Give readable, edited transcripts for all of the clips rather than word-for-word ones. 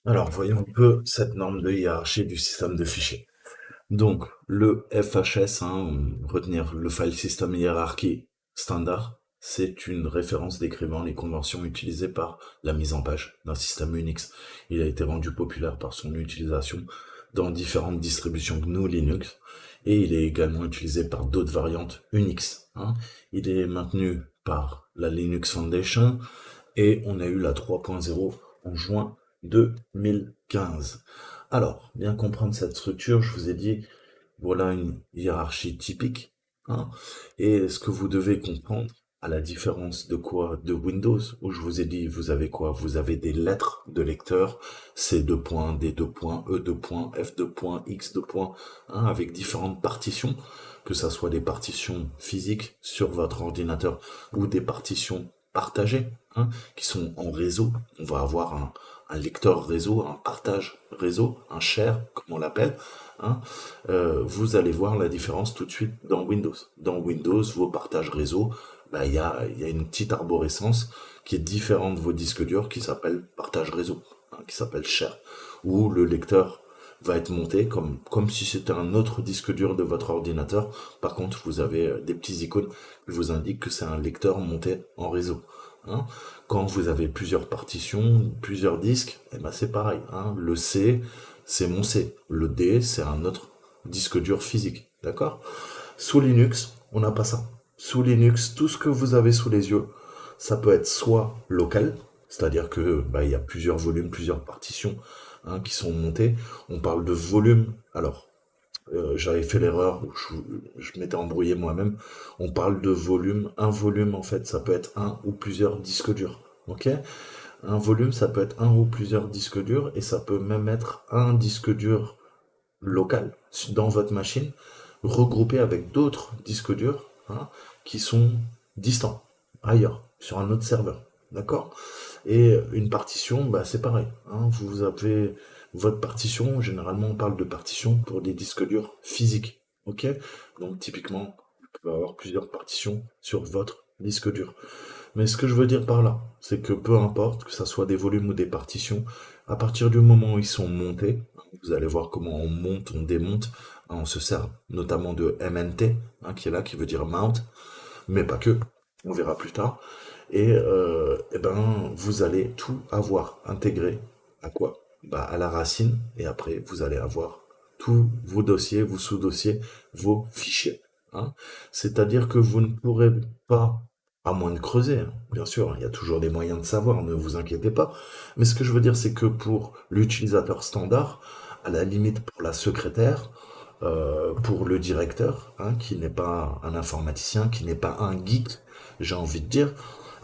Alors, voyons un peu cette norme de hiérarchie du système de fichiers. Donc, le FHS, retenir le File System Hierarchy Standard, c'est une référence décrivant les conventions utilisées par la mise en page d'un système Unix. Il a été rendu populaire par son utilisation dans différentes distributions GNU Linux et il est également utilisé par d'autres variantes Unix. Il est maintenu par la Linux Foundation et on a eu la 3.0 en juin 2015. Alors, bien comprendre cette structure, je vous ai dit, voilà une hiérarchie typique, hein, et ce que vous devez comprendre, à la différence de quoi? De Windows, où je vous ai dit, vous avez quoi? Vous avez des lettres de lecteur, C deux points, D deux points, E deux points, F deux points, X deux points, avec différentes partitions, que ça soit des partitions physiques sur votre ordinateur ou des partitions partagées, qui sont en réseau. On va avoir un lecteur réseau, un partage réseau, un share, comme on l'appelle. hein. Vous allez voir la différence tout de suite dans Windows. Dans Windows, vos partages réseau, il y a une petite arborescence qui est différente de vos disques durs qui s'appelle partage réseau, qui s'appelle share, où le lecteur va être monté comme si c'était un autre disque dur de votre ordinateur. Par contre, vous avez des petits icônes qui vous indiquent que c'est un lecteur monté en réseau. hein. Quand vous avez plusieurs partitions, plusieurs disques, eh ben c'est pareil. Le C, c'est mon C. Le D, c'est un autre disque dur physique. D'accord? Sous Linux, on n'a pas ça. Sous Linux, tout ce que vous avez sous les yeux, ça peut être soit local, c'est-à-dire que il y a plusieurs volumes, plusieurs partitions qui sont montées. On parle de volume. Alors, j'avais fait l'erreur, je m'étais embrouillé moi-même. On parle de volume. Un volume, en fait, ça peut être un ou plusieurs disques durs. Ok? Un volume, ça peut être un ou plusieurs disques durs, et ça peut même être un disque dur local dans votre machine, regroupé avec d'autres disques durs qui sont distants, ailleurs, sur un autre serveur. D'accord? Et une partition, c'est pareil. Vous avez votre partition, généralement on parle de partition pour des disques durs physiques. Ok? Donc typiquement, vous pouvez avoir plusieurs partitions sur votre disque dur. Mais ce que je veux dire par là, c'est que peu importe, que ça soit des volumes ou des partitions, à partir du moment où ils sont montés, vous allez voir comment on monte, on démonte, on se sert notamment de MNT, qui est là, qui veut dire mount, mais pas que, on verra plus tard. Et ben, vous allez tout avoir intégré à quoi? À la racine, et après, vous allez avoir tous vos dossiers, vos sous-dossiers, vos fichiers. C'est-à-dire que vous ne pourrez pas, à moins de creuser, bien sûr, il y a toujours des moyens de savoir, ne vous inquiétez pas, mais ce que je veux dire, c'est que pour l'utilisateur standard, à la limite pour la secrétaire, pour le directeur, qui n'est pas un informaticien, qui n'est pas un geek, j'ai envie de dire,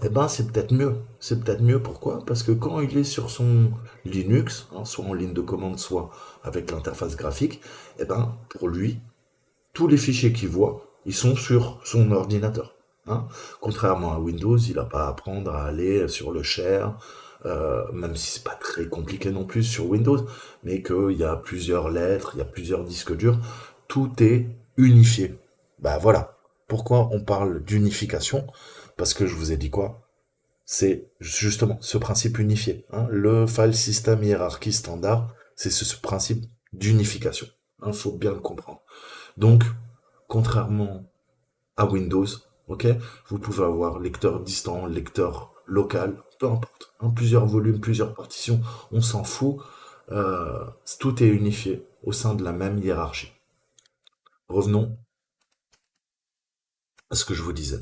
eh ben c'est peut-être mieux. C'est peut-être mieux pourquoi? Parce que quand il est sur son Linux, soit en ligne de commande, soit avec l'interface graphique, eh ben pour lui, tous les fichiers qu'il voit, ils sont sur son ordinateur. Contrairement à Windows, il n'a pas à apprendre à aller sur le share, même si c'est pas très compliqué non plus sur Windows, mais qu'il y a plusieurs lettres, il y a plusieurs disques durs, tout est unifié. Voilà. Pourquoi on parle d'unification? Parce que je vous ai dit quoi? C'est justement ce principe unifié. Le file system hierarchy standard, c'est ce principe d'unification. Il faut bien le comprendre. Donc, contrairement à Windows, ok, vous pouvez avoir lecteur distant, lecteur local, peu importe. Plusieurs volumes, plusieurs partitions, on s'en fout. Tout est unifié au sein de la même hiérarchie. Revenons à ce que je vous disais.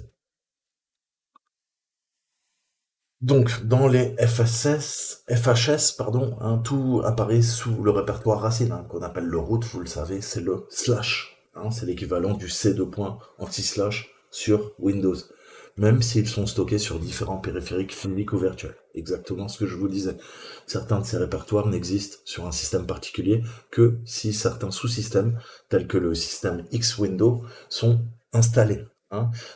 Donc, dans les FHS, pardon, tout apparaît sous le répertoire racine, qu'on appelle le root, vous le savez, c'est le slash. C'est l'équivalent du C deux points anti-slash sur Windows. Même s'ils sont stockés sur différents périphériques physiques ou virtuels. Exactement ce que je vous disais. Certains de ces répertoires n'existent sur un système particulier que si certains sous-systèmes, tels que le système X-Window, sont installés.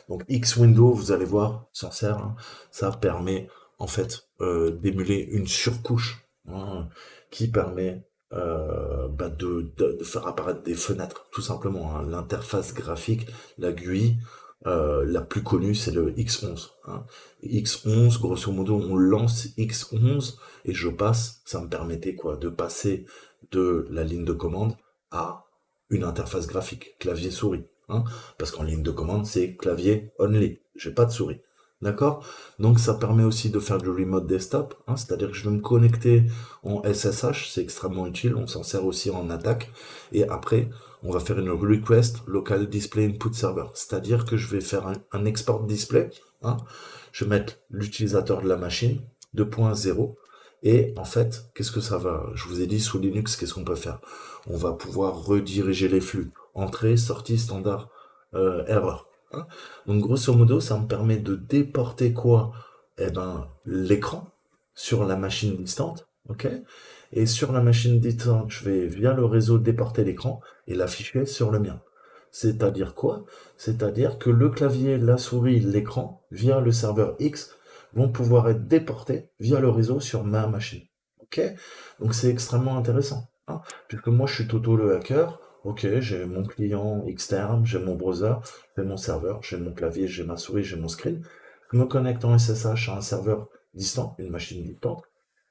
Donc X-Window, vous allez voir, s'en sert, ça permet en fait d'émuler une surcouche qui permet de faire apparaître des fenêtres, tout simplement. L'interface graphique, la GUI, La plus connue, c'est le X11, hein. X11, grosso modo, on lance X11 et je passe, ça me permettait quoi, de passer de la ligne de commande à une interface graphique, clavier souris, hein, parce qu'en ligne de commande, c'est clavier only, j'ai pas de souris. D'accord? Donc ça permet aussi de faire du remote desktop, hein, c'est-à-dire que je vais me connecter en SSH, c'est extrêmement utile, on s'en sert aussi en attaque, et après, on va faire une request local display input server, c'est-à-dire que je vais faire un export display, hein, je vais mettre l'utilisateur de la machine 2.0 et en fait, qu'est-ce que ça va? Je vous ai dit sous Linux, qu'est-ce qu'on peut faire? On va pouvoir rediriger les flux, entrée, sortie, standard, erreur, hein. Donc grosso modo, ça me permet de déporter quoi? Eh ben, l'écran sur la machine distante, ok? Et sur la machine distante, je vais via le réseau déporter l'écran et l'afficher sur le mien. C'est-à-dire quoi? C'est-à-dire que le clavier, la souris, l'écran, via le serveur X, vont pouvoir être déportés via le réseau sur ma machine. Ok? Donc c'est extrêmement intéressant, hein, puisque moi je suis Toto le hacker. Ok, j'ai mon client externe, j'ai mon browser, j'ai mon serveur, j'ai mon clavier, j'ai ma souris, j'ai mon screen. Je me connecte en SSH à un serveur distant, une machine distante,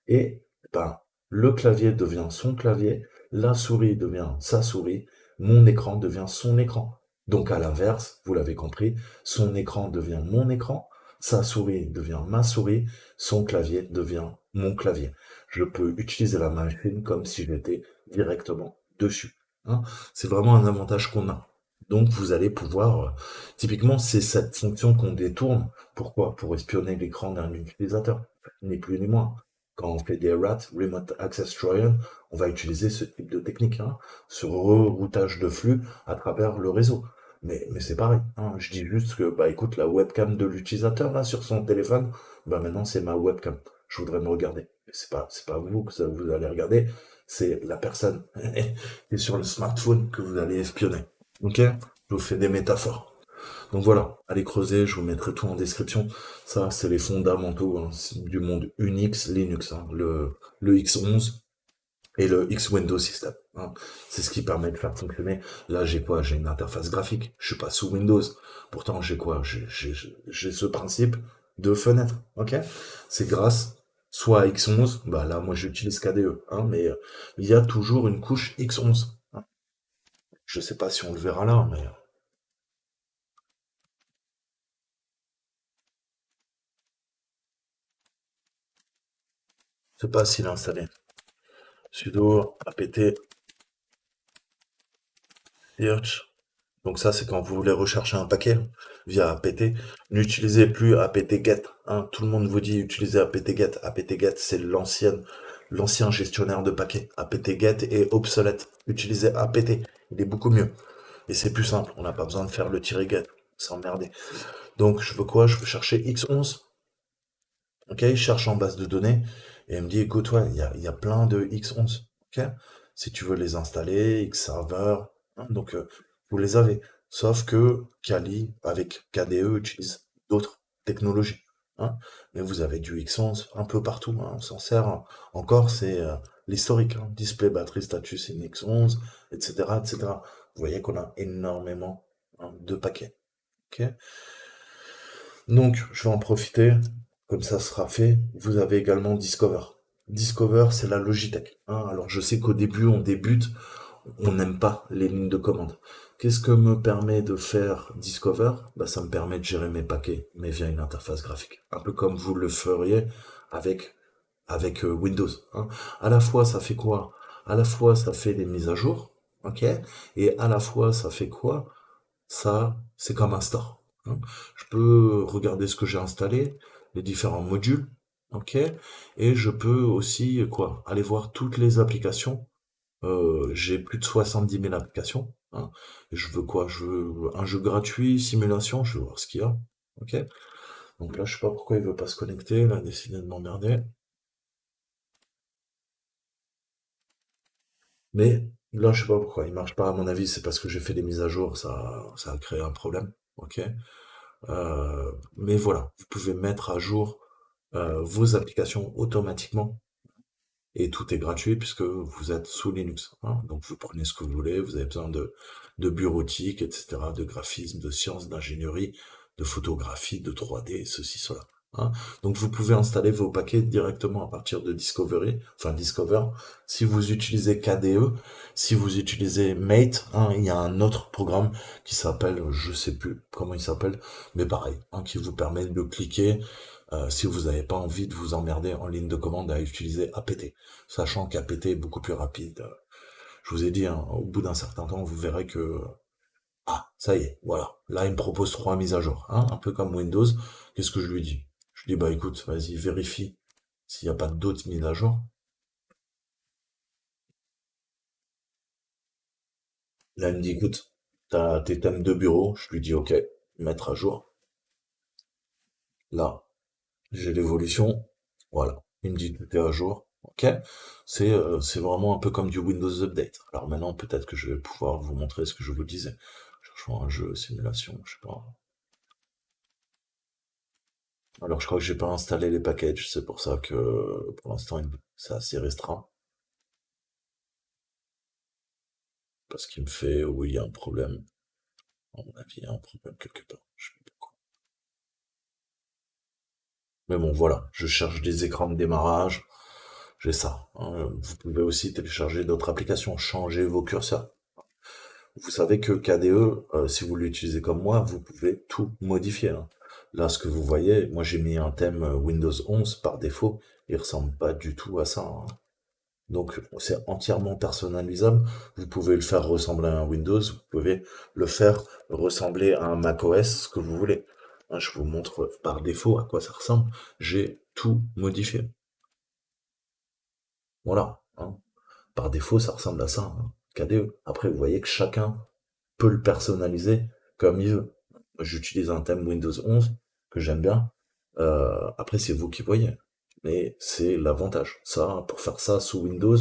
et ben, le clavier devient son clavier, la souris devient sa souris, mon écran devient son écran. Donc à l'inverse, vous l'avez compris, son écran devient mon écran, sa souris devient ma souris, son clavier devient mon clavier. Je peux utiliser la machine comme si j'étais directement dessus, hein. C'est vraiment un avantage qu'on a. Donc vous allez pouvoir, typiquement c'est cette fonction qu'on détourne. Pourquoi? Pour espionner l'écran d'un utilisateur, ni plus ni moins. Quand on fait des RAT, Remote Access Trial, on va utiliser ce type de technique, hein, ce reroutage de flux à travers le réseau. Mais c'est pareil, hein. Je dis juste que, bah écoute, la webcam de l'utilisateur, là, sur son téléphone, bah maintenant c'est ma webcam. Je voudrais me regarder. Mais c'est pas vous que vous allez regarder, c'est la personne qui est sur le smartphone que vous allez espionner. Ok? Je vous fais des métaphores. Donc voilà, allez creuser, je vous mettrai tout en description. Ça, c'est les fondamentaux, hein, du monde Unix, Linux, hein, le X11 et le X Windows System, hein. C'est ce qui permet de faire fonctionner. Là, j'ai quoi? J'ai une interface graphique. Je suis pas sous Windows. Pourtant, j'ai quoi? J'ai ce principe de fenêtre. Ok? C'est grâce soit à X11, bah là, moi, j'utilise KDE, hein, mais il y a toujours une couche X11, hein. Je sais pas si on le verra là, mais je sais pas s'il est installé. Sudo apt search. Donc ça, c'est quand vous voulez rechercher un paquet via apt. N'utilisez plus apt-get, hein. Tout le monde vous dit utilisez apt-get. Apt-get, c'est l'ancien gestionnaire de paquets. Apt-get est obsolète. Utilisez apt. Il est beaucoup mieux. Et c'est plus simple. On n'a pas besoin de faire le -get. C'est emmerdé. Donc, je veux quoi? Je veux chercher X11. Ok, il cherche en base de données et il me dit, écoute, ouais, il y a plein de X11. Ok, si tu veux les installer, Xserver, hein, donc vous les avez. Sauf que Kali avec KDE utilise d'autres technologies, hein. Mais vous avez du X11 un peu partout, hein. On s'en sert, hein. Encore, c'est l'historique, hein. Display, batterie, status in X11, etc., etc. Vous voyez qu'on a énormément, hein, de paquets. Ok, donc, je vais en profiter, comme ça sera fait. Vous avez également Discover. Discover, c'est la Logitech, hein. Alors, je sais qu'au début, on débute, on n'aime pas les lignes de commande. Qu'est-ce que me permet de faire Discover? Bah, ça me permet de gérer mes paquets, mais via une interface graphique. Un peu comme vous le feriez avec, avec Windows, hein. À la fois, ça fait quoi? À la fois, ça fait des mises à jour, ok? Et à la fois, ça fait quoi? Ça, c'est comme un store, hein. Je peux regarder ce que j'ai installé, les différents modules, ok? Et je peux aussi, quoi, aller voir toutes les applications. J'ai plus de 70 000 applications, hein. Et je veux quoi? Je veux un jeu gratuit, simulation, je veux voir ce qu'il y a, ok? Donc là, je sais pas pourquoi il veut pas se connecter, là, il a décidé de m'emmerder. Mais là, je sais pas pourquoi il marche pas. À mon avis, c'est parce que j'ai fait des mises à jour, ça a créé un problème, ok? Mais voilà, vous pouvez mettre à jour vos applications automatiquement et tout est gratuit puisque vous êtes sous Linux, hein. Donc vous prenez ce que vous voulez, vous avez besoin de bureautique, etc., de graphisme, de sciences, d'ingénierie, de photographie, de 3D, ceci, cela, hein. Donc vous pouvez installer vos paquets directement à partir de Discovery, enfin Discover. Si vous utilisez KDE, si vous utilisez Mate, hein, il y a un autre programme qui s'appelle, je sais plus comment il s'appelle, mais pareil, hein, qui vous permet de cliquer si vous n'avez pas envie de vous emmerder en ligne de commande à utiliser APT, sachant qu'APT est beaucoup plus rapide. Je vous ai dit, hein, au bout d'un certain temps, vous verrez que ah, ça y est, voilà. Là, il me propose 3 mises à jour, hein, un peu comme Windows. Qu'est-ce que je lui dis? Je lui dis bah écoute, vas-y, vérifie s'il n'y a pas d'autres mises à jour. Là, il me dit écoute, t'as tes thèmes de bureau. Je lui dis ok, mettre à jour. Là, j'ai l'évolution. Voilà. Il me dit tout est à jour. Ok. C'est vraiment un peu comme du Windows Update. Alors maintenant, peut-être que je vais pouvoir vous montrer ce que je vous disais. Cherchons un jeu, simulation, je sais pas. Alors je crois que j'ai pas installé les packages, c'est pour ça que pour l'instant c'est assez restreint. Parce qu'il me fait, oui, il y a un problème. À mon avis, il y a un problème quelque part. Je sais pas pourquoi. Mais bon, voilà, je cherche des écrans de démarrage. J'ai ça, hein. Vous pouvez aussi télécharger d'autres applications, changer vos curseurs. Vous savez que KDE, si vous l'utilisez comme moi, vous pouvez tout modifier, hein. Là, ce que vous voyez, moi j'ai mis un thème Windows 11 par défaut. Il ressemble pas du tout à ça, hein. Donc c'est entièrement personnalisable. Vous pouvez le faire ressembler à un Windows, vous pouvez le faire ressembler à un macOS, ce que vous voulez. Hein, je vous montre par défaut à quoi ça ressemble. J'ai tout modifié. Voilà, hein. Par défaut, ça ressemble à ça, hein. KDE. Après, vous voyez que chacun peut le personnaliser comme il veut. J'utilise un thème Windows 11 que j'aime bien. Après, c'est vous qui voyez. Mais c'est l'avantage. Ça, pour faire ça sous Windows,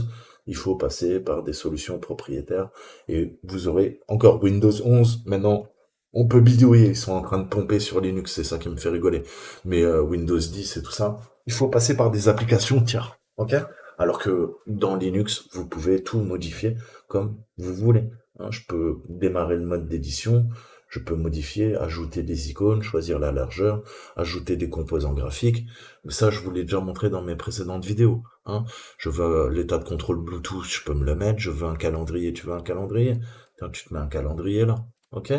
il faut passer par des solutions propriétaires. Et vous aurez encore Windows 11. Maintenant, on peut bidouiller. Ils sont en train de pomper sur Linux. C'est ça qui me fait rigoler. Mais Windows 10 et tout ça, il faut passer par des applications tiers. Ok? Alors que dans Linux, vous pouvez tout modifier comme vous voulez, hein. Je peux démarrer le mode d'édition, je peux modifier, ajouter des icônes, choisir la largeur, ajouter des composants graphiques. Mais ça, je vous l'ai déjà montré dans mes précédentes vidéos, hein. Je veux l'état de contrôle Bluetooth, je peux me le mettre. Je veux un calendrier, tu veux un calendrier? Tiens, tu te mets un calendrier là, ok?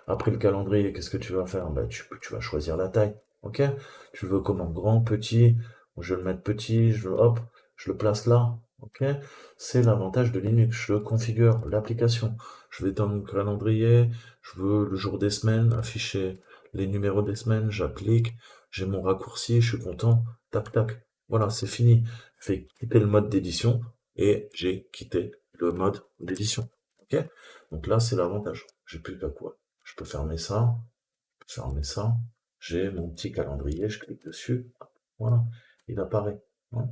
Après le calendrier, qu'est-ce que tu vas faire? Bah, tu vas choisir la taille, ok? Tu veux comment? Grand, petit? Je vais le mettre petit, hop, je le place là, ok? C'est l'avantage de Linux. Je configure l'application. Je vais dans mon calendrier, je veux le jour des semaines, afficher les numéros des semaines, j'applique, j'ai mon raccourci, je suis content, tac tac. Voilà, c'est fini. Je fais quitter le mode d'édition et j'ai quitté le mode d'édition. Ok? Donc là, c'est l'avantage. J'ai plus qu'à quoi. Je peux fermer ça, fermer ça. J'ai mon petit calendrier, je clique dessus. Voilà, il apparaît, hein.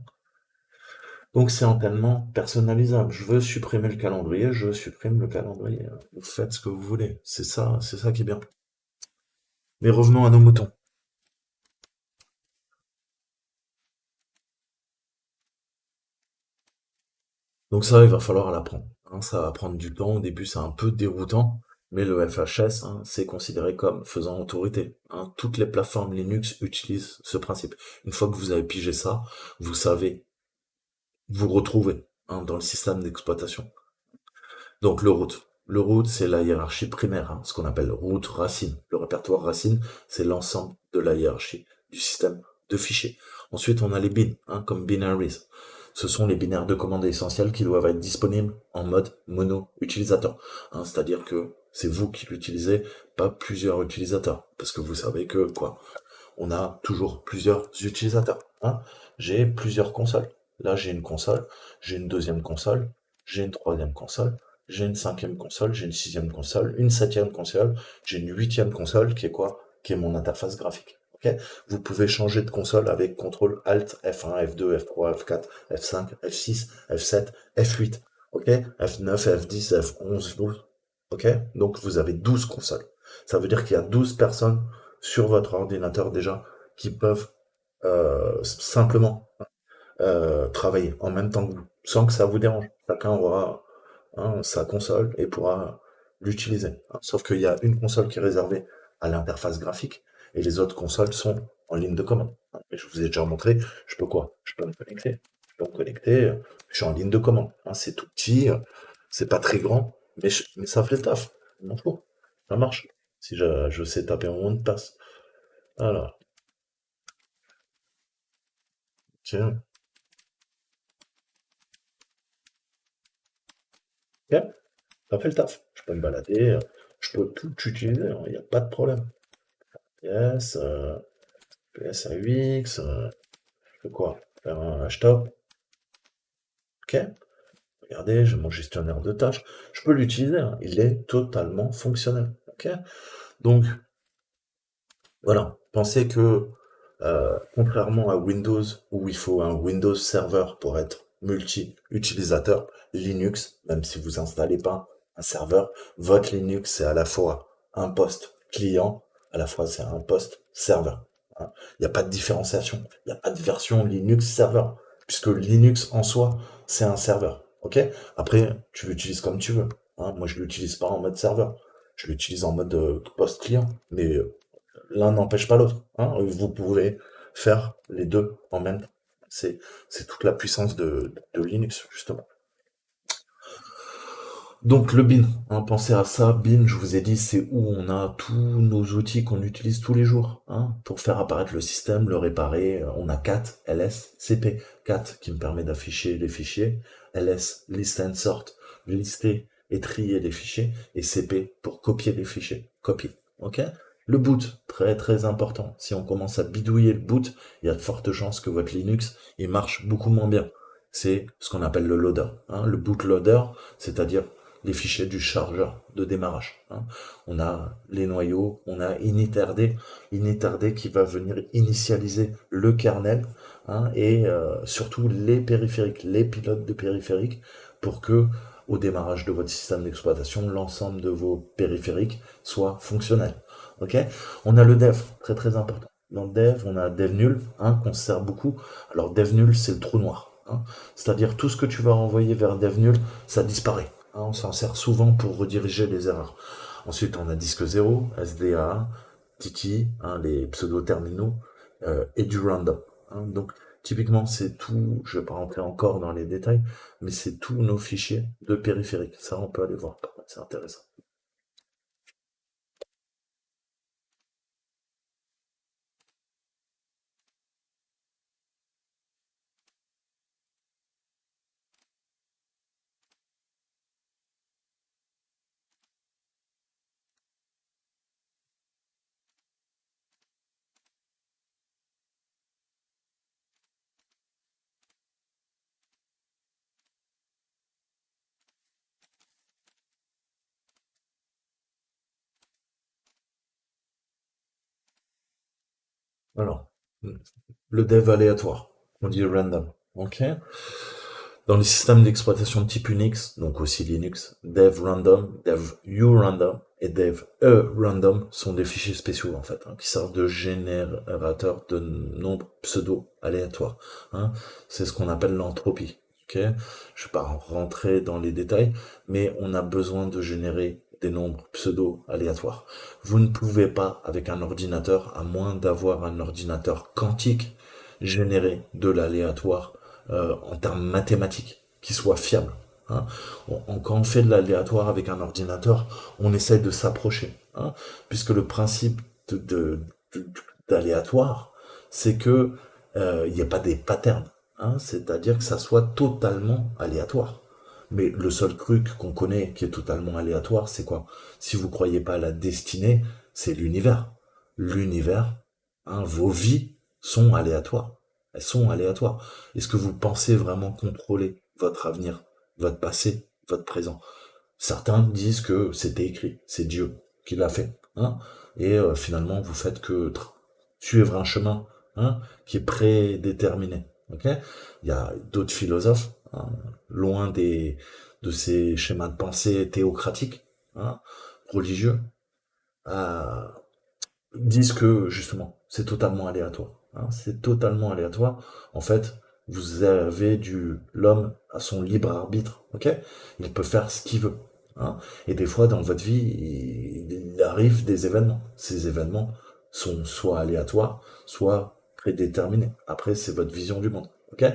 Donc c'est entièrement personnalisable. Je veux supprimer le calendrier, je supprime le calendrier. Vous faites ce que vous voulez. C'est ça qui est bien. Mais revenons à nos moutons. Donc ça, il va falloir l'apprendre, hein. Ça va prendre du temps. Au début, c'est un peu déroutant, mais le FHS, hein, c'est considéré comme faisant autorité, hein. Toutes les plateformes Linux utilisent ce principe. Une fois que vous avez pigé ça, vous savez vous retrouver, hein, dans le système d'exploitation. Donc le root. Le root, c'est la hiérarchie primaire, hein, ce qu'on appelle root racine. Le répertoire racine, c'est l'ensemble de la hiérarchie du système de fichiers. Ensuite, on a les bins, hein, comme binaries. Ce sont les binaires de commande essentiels qui doivent être disponibles en mode mono utilisateur, hein, c'est-à-dire que c'est vous qui l'utilisez, pas plusieurs utilisateurs. Parce que vous savez que, quoi, on a toujours plusieurs utilisateurs, hein. J'ai plusieurs consoles. Là, j'ai une console, j'ai une deuxième console, j'ai une troisième console, j'ai une cinquième console, j'ai une sixième console, une septième console, j'ai une huitième console qui est quoi? Qui est mon interface graphique. Ok. Vous pouvez changer de console avec CTRL Alt F1, F2, F3, F4, F5, F6, F7, F8. Ok. F9, F10, F11, 12. Ok. Donc vous avez 12 consoles. Ça veut dire qu'il y a 12 personnes sur votre ordinateur déjà qui peuvent simplement travailler en même temps que vous, sans que ça vous dérange. Chacun aura sa console et pourra l'utiliser. Sauf qu'il y a une console qui est réservée à l'interface graphique et les autres consoles sont en ligne de commande. Et je vous ai déjà montré, je peux quoi? Je peux me connecter. Je peux me connecter, je suis en ligne de commande. C'est tout petit, c'est pas très grand, mais ça fait le taf. Je m'en fous. Ça marche. Si je sais taper mon mot de passe. Alors, tiens, ok, ça fait le taf. Je peux me balader, je peux tout utiliser, il n'y a pas de problème. Yes, PSAUX, je peux quoi? Faire un hashtag, ok. Regardez, j'ai mon gestionnaire de tâches. Je peux l'utiliser, il est totalement fonctionnel, ok. Donc, voilà, pensez que contrairement à Windows, où il faut un Windows Server pour être multi-utilisateur, Linux, même si vous installez pas un serveur, votre Linux c'est à la fois un poste client, à la fois c'est un poste serveur. Hein. Il n'y a pas de différenciation, il n'y a pas de version Linux serveur, puisque Linux en soi c'est un serveur. Ok. Après, tu l'utilises comme tu veux. Hein. Moi, je l'utilise pas en mode serveur, je l'utilise en mode poste client, mais l'un n'empêche pas l'autre. Hein. Vous pouvez faire les deux en même temps. C'est, c'est toute la puissance de Linux, justement. Donc le bin, pensez à ça, bin, je vous ai dit, c'est où on a tous nos outils qu'on utilise tous les jours, pour faire apparaître le système, le réparer. On a cat, ls, cp, cat qui me permet d'afficher les fichiers, ls, list and sort, lister et trier les fichiers, et cp pour copier les fichiers, copy, ok? Le boot, très très important. Si on commence à bidouiller le boot, il y a de fortes chances que votre Linux, il marche beaucoup moins bien. C'est ce qu'on appelle le loader, le bootloader, c'est-à-dire les fichiers du chargeur de démarrage. On a les noyaux, on a initRD qui va venir initialiser le kernel et surtout les périphériques, les pilotes de périphériques pour que au démarrage de votre système d'exploitation, l'ensemble de vos périphériques soit fonctionnel. Ok. On a le dev, très très important. Dans le dev, on a dev nul, qu'on se sert beaucoup. Alors dev nul, c'est le trou noir. C'est-à-dire tout ce que tu vas renvoyer vers dev nul, ça disparaît. On s'en sert souvent pour rediriger les erreurs. Ensuite, on a disque 0, SDA, Tiki, les pseudo-terminaux, et du random. Donc, typiquement, c'est tout, je vais pas rentrer encore dans les détails, mais c'est tous nos fichiers de périphérique. Ça, on peut aller voir, par contre, c'est intéressant. Alors, le dev aléatoire, on dit random. Ok. Dans les systèmes d'exploitation de type Unix, donc aussi Linux, dev random, dev urandom et dev random sont des fichiers spéciaux en fait, qui servent de générateur de nombres pseudo aléatoires. C'est ce qu'on appelle l'entropie. Ok, je vais pas rentrer dans les détails, mais on a besoin de générer des nombres pseudo aléatoires. Vous ne pouvez pas, avec un ordinateur, à moins d'avoir un ordinateur quantique, générer de l'aléatoire en termes mathématiques, qui soit fiable. Quand on fait de l'aléatoire avec un ordinateur, on essaie de s'approcher. Puisque le principe d'aléatoire, c'est que il n'y a pas des patterns. C'est-à-dire que ça soit totalement aléatoire. Mais le seul truc qu'on connaît qui est totalement aléatoire, c'est quoi? Si vous croyez pas à la destinée, c'est l'univers. L'univers, vos vies sont aléatoires. Elles sont aléatoires. Est-ce que vous pensez vraiment contrôler votre avenir, votre passé, votre présent? Certains disent que c'était écrit, c'est Dieu qui l'a fait. Et finalement, vous faites que suivre un chemin qui est prédéterminé. Ok. Il y a d'autres philosophes, loin de ces schémas de pensée théocratiques, religieux, euh, disent que justement c'est totalement aléatoire. C'est totalement aléatoire. En fait, vous avez l'homme à son libre arbitre, ok? Il peut faire ce qu'il veut, hein. Et des fois, dans votre vie, il arrive des événements. Ces événements sont soit aléatoires, soit prédéterminés. Après, c'est votre vision du monde, ok?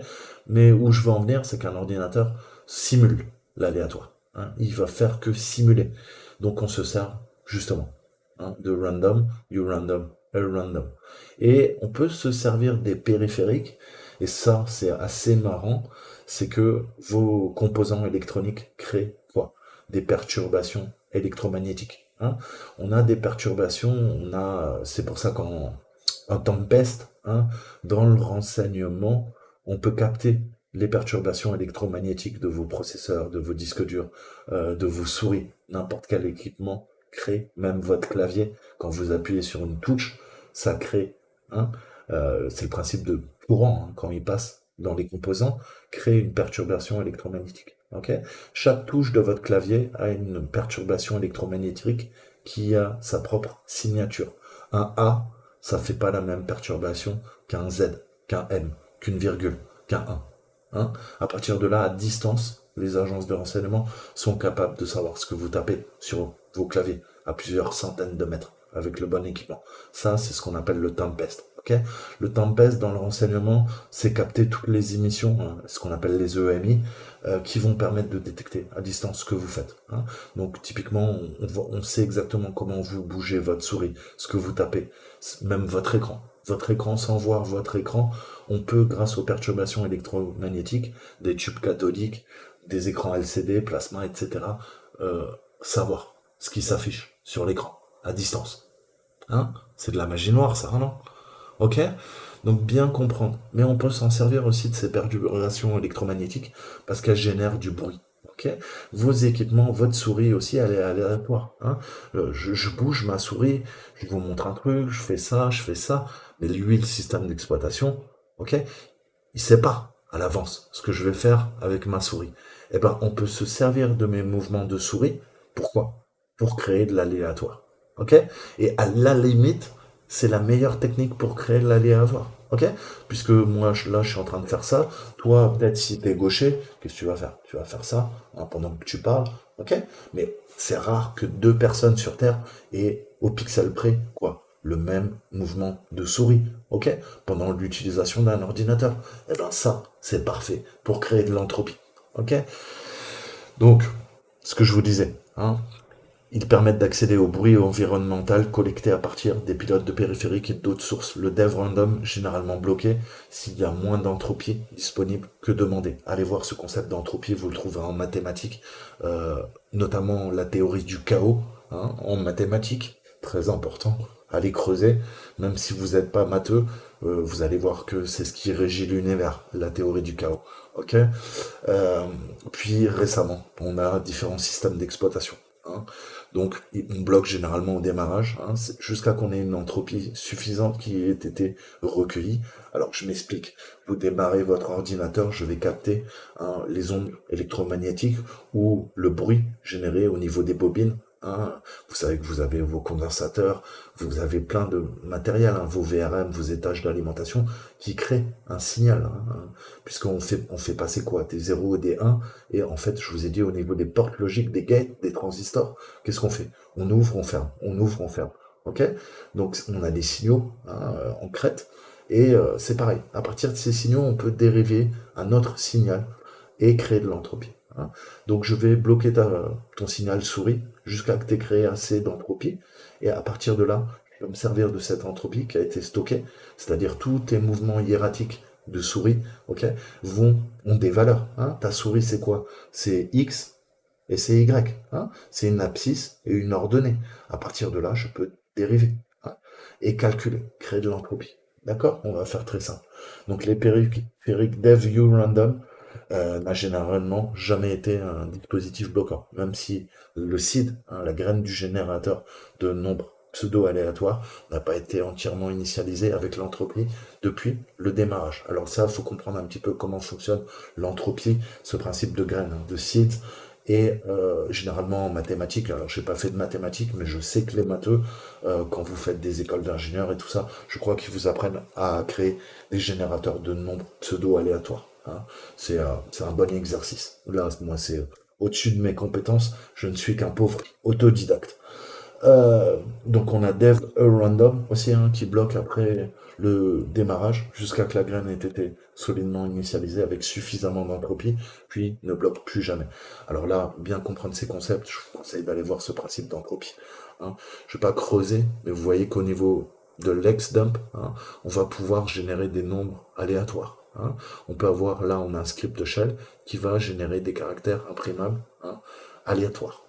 Mais où je veux en venir, c'est qu'un ordinateur simule l'aléatoire, hein. Il va faire que simuler. Donc, on se sert, justement, hein, de random, you random, a random. Et on peut se servir des périphériques, et ça, c'est assez marrant, c'est que vos composants électroniques créent quoi? Des perturbations électromagnétiques, hein. On a des perturbations, c'est pour ça qu'en tempête, hein, dans le renseignement, on peut capter les perturbations électromagnétiques de vos processeurs, de vos disques durs, de vos souris, n'importe quel équipement crée, même votre clavier, quand vous appuyez sur une touche, ça crée, hein, c'est le principe de courant, hein, quand il passe dans les composants, crée une perturbation électromagnétique. Ok. Chaque touche de votre clavier a une perturbation électromagnétique qui a sa propre signature. Un A, ça fait pas la même perturbation qu'un Z, qu'un M, qu'une virgule, qu'un 1. Hein. À partir de là, à distance, les agences de renseignement sont capables de savoir ce que vous tapez sur vos claviers à plusieurs centaines de mètres avec le bon équipement. Ça, c'est ce qu'on appelle le tempest. Okay. Le tempest dans le renseignement, c'est capter toutes les émissions, hein, ce qu'on appelle les EMI, qui vont permettre de détecter à distance ce que vous faites, hein. Donc typiquement, on sait exactement comment vous bougez votre souris, ce que vous tapez, même votre écran. Votre écran, sans voir votre écran, on peut, grâce aux perturbations électromagnétiques, des tubes cathodiques, des écrans LCD, plasma, etc., savoir ce qui s'affiche sur l'écran, à distance. Hein. C'est de la magie noire, ça, non? Ok? Donc bien comprendre. Mais on peut s'en servir aussi de ces perturbations électromagnétiques parce qu'elles génèrent du bruit. Ok? Vos équipements, votre souris aussi, elle est aléatoire, hein. Je bouge ma souris, je vous montre un truc, je fais ça. Mais lui, le système d'exploitation, ok? Il sait pas à l'avance ce que je vais faire avec ma souris. Eh ben, on peut se servir de mes mouvements de souris. Pourquoi? Pour créer de l'aléatoire. Ok? Et à la limite, c'est la meilleure technique pour créer de l'aléatoire. Ok? Puisque moi, là, je suis en train de faire ça. Toi, peut-être si t'es gaucher, qu'est-ce que tu vas faire? Tu vas faire ça, hein, pendant que tu parles. Ok? Mais c'est rare que deux personnes sur Terre aient au pixel près, quoi, le même mouvement de souris, ok, pendant l'utilisation d'un ordinateur. Eh ben ça, c'est parfait pour créer de l'entropie, ok. Donc, ce que je vous disais, hein, ils permettent d'accéder au bruit environnemental collecté à partir des pilotes de périphériques et d'autres sources. Le dev random, généralement bloqué, s'il y a moins d'entropie disponible que demandé. Allez voir ce concept d'entropie, vous le trouverez en mathématiques, notamment la théorie du chaos, hein, en mathématiques, très important. Allez creuser, même si vous n'êtes pas matheux, vous allez voir que c'est ce qui régit l'univers, la théorie du chaos. Ok. Puis récemment, on a différents systèmes d'exploitation, hein. Donc, on bloque généralement au démarrage, hein, jusqu'à qu'on ait une entropie suffisante qui ait été recueillie. Alors, je m'explique. Vous démarrez votre ordinateur, je vais capter, hein, les ondes électromagnétiques ou le bruit généré au niveau des bobines, hein. Vous savez que vous avez vos condensateurs, vous avez plein de matériel, hein, vos VRM, vos étages d'alimentation, qui créent un signal, hein, on fait passer quoi? Des 0 et des 1, et en fait, je vous ai dit, au niveau des portes logiques, des gates, des transistors, qu'est-ce qu'on fait? On ouvre, on ferme, on ouvre, on ferme. Ok. Donc on a des signaux, hein, en crête, et c'est pareil. À partir de ces signaux, on peut dériver un autre signal et créer de l'entropie, hein. Donc je vais bloquer ton signal souris jusqu'à que tu aies créé assez d'entropie, et à partir de là, je vais me servir de cette entropie qui a été stockée, c'est-à-dire tous tes mouvements hiératiques de souris, ok, ont des valeurs, hein. Ta souris, c'est quoi? C'est X et c'est Y, hein. C'est une abscisse et une ordonnée. À partir de là, je peux dériver, hein, et calculer, créer de l'entropie. D'accord? On va faire très simple. Donc les périphériques DevU-Random n'a généralement jamais été un dispositif bloquant, même si le seed, hein, la graine du générateur de nombres pseudo-aléatoires, n'a pas été entièrement initialisé avec l'entropie depuis le démarrage. Alors ça, il faut comprendre un petit peu comment fonctionne l'entropie, ce principe de graine, hein, de seed, Et généralement en mathématiques, alors j'ai pas fait de mathématiques, mais je sais que les matheux, quand vous faites des écoles d'ingénieurs et tout ça, je crois qu'ils vous apprennent à créer des générateurs de nombres pseudo-aléatoires, hein. C'est un bon exercice. Là, moi, c'est au-dessus de mes compétences. Je ne suis qu'un pauvre autodidacte. Euh, donc on a dev random aussi, hein, qui bloque après le démarrage jusqu'à que la graine ait été solidement initialisée avec suffisamment d'entropie, puis ne bloque plus jamais. Alors là, bien comprendre ces concepts, je vous conseille d'aller voir ce principe d'entropie, hein. Je vais pas creuser, mais vous voyez qu'au niveau de l'exdump, hein, on va pouvoir générer des nombres aléatoires, hein. On peut avoir, là on a un script shell qui va générer des caractères imprimables, hein, aléatoires,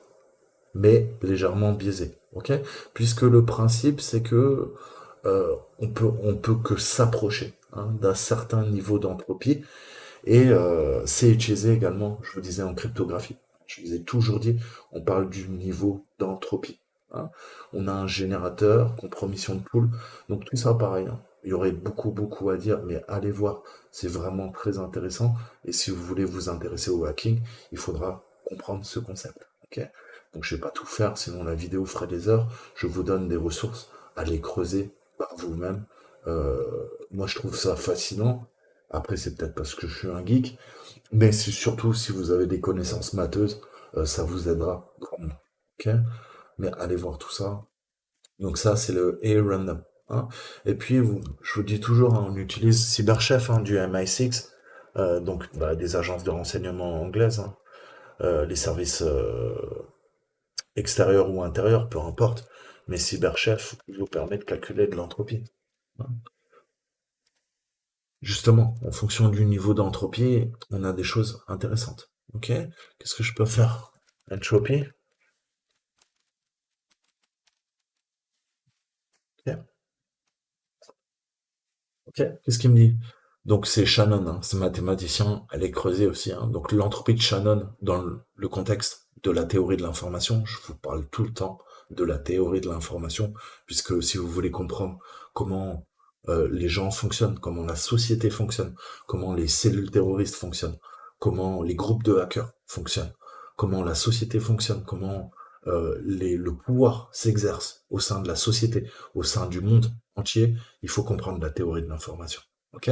mais légèrement biaisé, ok? Puisque le principe, c'est que on peut que s'approcher, hein, d'un certain niveau d'entropie, et c'est utilisé également, je vous disais, en cryptographie. Je vous ai toujours dit, on parle du niveau d'entropie, hein. On a un générateur, compromission de pool, donc tout ça pareil, hein. Il y aurait beaucoup à dire, mais allez voir, c'est vraiment très intéressant. Et si vous voulez vous intéresser au hacking, il faudra comprendre ce concept, ok? Donc je vais pas tout faire, sinon la vidéo ferait des heures. Je vous donne des ressources, allez creuser par vous-même. Moi je trouve ça fascinant. Après c'est peut-être parce que je suis un geek, mais c'est surtout si vous avez des connaissances matheuses, ça vous aidera grandement. Ok? Mais allez voir tout ça. Donc ça c'est le A-Random, hein. Et puis je vous dis toujours, hein, on utilise CyberChef, hein, du MI6, donc bah, des agences de renseignement anglaises, hein, les services extérieur ou intérieur, peu importe, mais CyberChef vous permet de calculer de l'entropie, hein. Justement, en fonction du niveau d'entropie, on a des choses intéressantes. Ok? Qu'est-ce que je peux faire? Entropy? Ok. Ok. Qu'est-ce qu'il me dit? Donc c'est Shannon, hein, ce mathématicien, elle est creusée aussi, hein. Donc l'entropie de Shannon, dans le contexte de la théorie de l'information, je vous parle tout le temps de la théorie de l'information, puisque si vous voulez comprendre comment les gens fonctionnent, comment la société fonctionne, comment les cellules terroristes fonctionnent, comment les groupes de hackers fonctionnent, comment la société fonctionne, comment le pouvoir s'exerce au sein de la société, au sein du monde entier, il faut comprendre la théorie de l'information. Ok?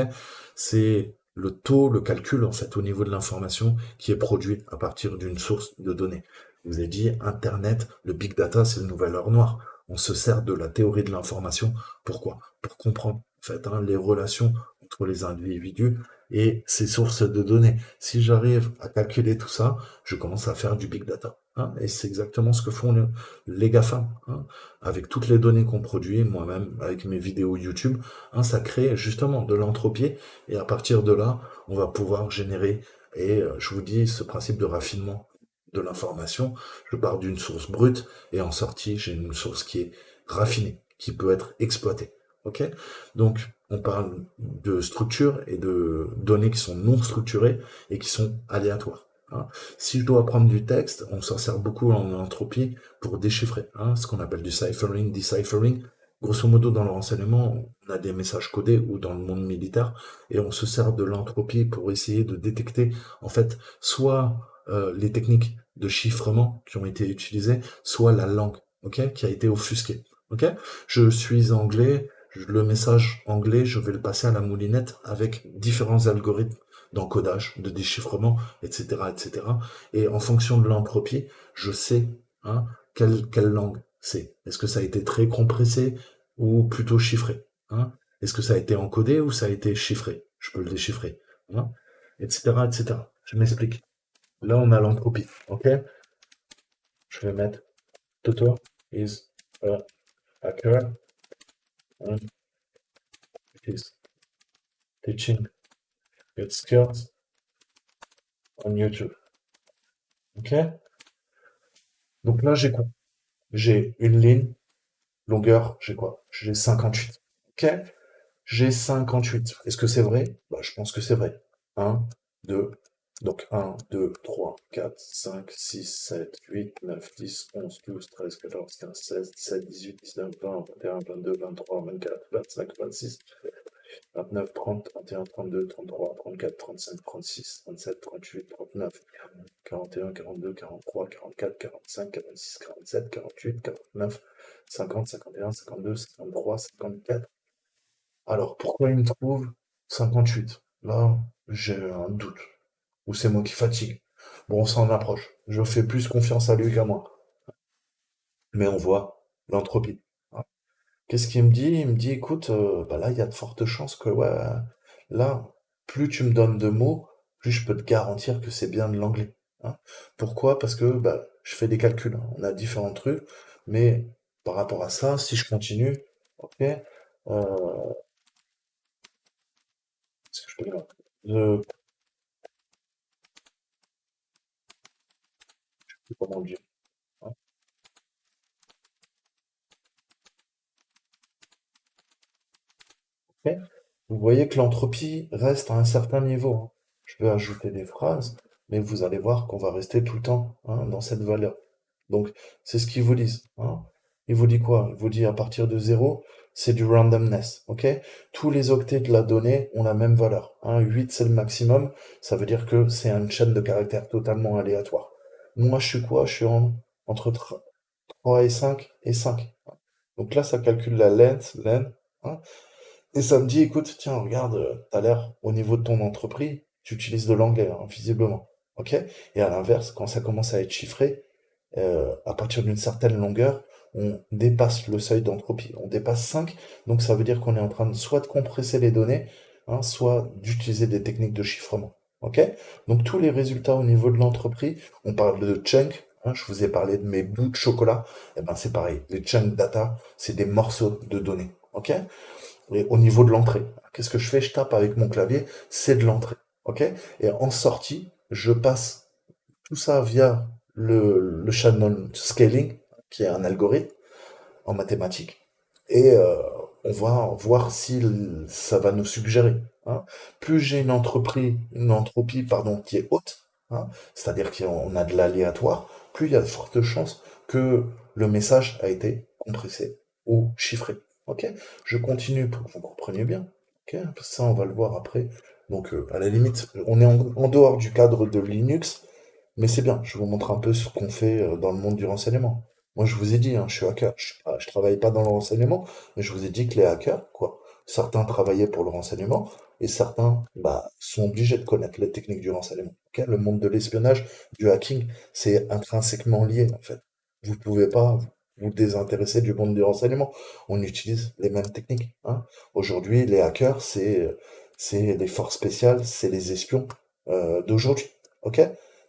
C'est le taux, le calcul en fait au niveau de l'information qui est produit à partir d'une source de données. Je vous ai dit, Internet, le big data, c'est le nouvel or noir. On se sert de la théorie de l'information. Pourquoi? Pour comprendre en fait, hein, les relations entre les individus et ces sources de données. Si j'arrive à calculer tout ça, je commence à faire du big data, hein. Et c'est exactement ce que font les GAFAM, hein. Avec toutes les données qu'on produit, moi-même, avec mes vidéos YouTube, hein, ça crée justement de l'entropie, et à partir de là, on va pouvoir générer, et je vous dis, ce principe de raffinement de l'information, je pars d'une source brute, et en sortie, j'ai une source qui est raffinée, qui peut être exploitée. Ok? Donc, on parle de structures et de données qui sont non structurées et qui sont aléatoires, hein. Si je dois prendre du texte, on s'en sert beaucoup en entropie pour déchiffrer, hein, ce qu'on appelle du ciphering, deciphering. Grosso modo, dans le renseignement, on a des messages codés ou dans le monde militaire, et on se sert de l'entropie pour essayer de détecter, en fait, soit les techniques de chiffrement qui ont été utilisées, soit la langue, ok, qui a été offusquée. Ok, je suis anglais, le message anglais, je vais le passer à la moulinette avec différents algorithmes d'encodage, de déchiffrement, etc., etc. Et en fonction de l'entropie, je sais, hein, quelle langue c'est. Est-ce que ça a été très compressé ou plutôt chiffré, hein? Est-ce que ça a été encodé ou ça a été chiffré? Je peux le déchiffrer, hein, etc., etc. Je m'explique. Là, on a l'entropie, ok? Je vais mettre Toto is a hacker and is teaching its skills on YouTube, ok? Donc là, j'ai quoi? J'ai une ligne, longueur, j'ai quoi? J'ai 58, ok? J'ai 58. Est-ce que c'est vrai? Bah, je pense que c'est vrai. Un, 2, donc un, 2, 3, 4, 5, 6, 7, 8, 9, 10, 11, 12, 13, 14, 15, 16, 17, 18, 19, 20, 21, 22, 23, 24, 25, 26. 29, 30, 31, 32, 33, 34, 35, 36, 37, 38, 39, 41, 42, 43, 44, 45, 46, 47, 48, 49, 50, 51, 52, 53, 54. Alors, pourquoi il me trouve 58? Là, j'ai un doute. Ou c'est moi qui fatigue. Bon, on s'en approche. Je fais plus confiance à lui qu'à moi. Mais on voit l'entropie. Hein. Qu'est-ce qu'il me dit? Il me dit, écoute, bah là, il y a de fortes chances que, ouais, là, plus tu me donnes de mots, plus je peux te garantir que c'est bien de l'anglais. Hein. Pourquoi? Parce que bah, je fais des calculs. Hein. On a différents trucs, mais par rapport à ça, si je continue, ok, est-ce que je peux dire? Je sais pas comment le dire. Hein. Ok. Vous voyez que l'entropie reste à un certain niveau. Hein. Je peux ajouter des phrases, mais vous allez voir qu'on va rester tout le temps hein, dans cette valeur. Donc, c'est ce qu'ils vous disent. Hein. Ils vous disent quoi? Ils vous disent à partir de zéro, c'est du randomness. Ok? Tous les octets de la donnée ont la même valeur. Hein. 8, c'est le maximum. Ça veut dire que c'est une chaîne de caractères totalement aléatoire. Moi, je suis quoi? Je suis entre 3 et 5 et 5. Donc là, ça calcule la length, len, hein, et ça me dit, écoute, tiens, regarde, t'as l'air, au niveau de ton entreprise, tu utilises de l'anglais, hein, visiblement. OK? Et à l'inverse, quand ça commence à être chiffré, à partir d'une certaine longueur, on dépasse le seuil d'entropie. On dépasse 5, donc ça veut dire qu'on est en train de soit de compresser les données, hein, soit d'utiliser des techniques de chiffrement. OK? Donc tous les résultats au niveau de l'entreprise, on parle de chunk, hein, je vous ai parlé de mes bouts de chocolat, et ben c'est pareil. Les chunk data, c'est des morceaux de données. OK? Et au niveau de l'entrée. Qu'est-ce que je fais? Je tape avec mon clavier, c'est de l'entrée. OK? Et en sortie, je passe tout ça via le Shannon Scaling, qui est un algorithme en mathématiques. Et on va voir si ça va nous suggérer. Hein. Plus j'ai une entropie pardon, qui est haute, hein, c'est-à-dire qu'on a de l'aléatoire, plus il y a de fortes chances que le message a été compressé ou chiffré. Ok? Je continue pour que vous compreniez bien. Ok? Parce que ça, on va le voir après. Donc, à la limite, on est en dehors du cadre de Linux, mais c'est bien. Je vous montre un peu ce qu'on fait dans le monde du renseignement. Moi, je vous ai dit, hein, je suis hacker. Je travaille pas dans le renseignement, mais je vous ai dit que les hackers, quoi, certains travaillaient pour le renseignement et certains, bah, sont obligés de connaître les techniques du renseignement. Ok. Le monde de l'espionnage, du hacking, c'est intrinsèquement lié, en fait. Vous pouvez pas vous désintéresser du monde du renseignement. On utilise les mêmes techniques, hein. Aujourd'hui, les hackers, c'est les forces spéciales, c'est les espions d'aujourd'hui. Ok.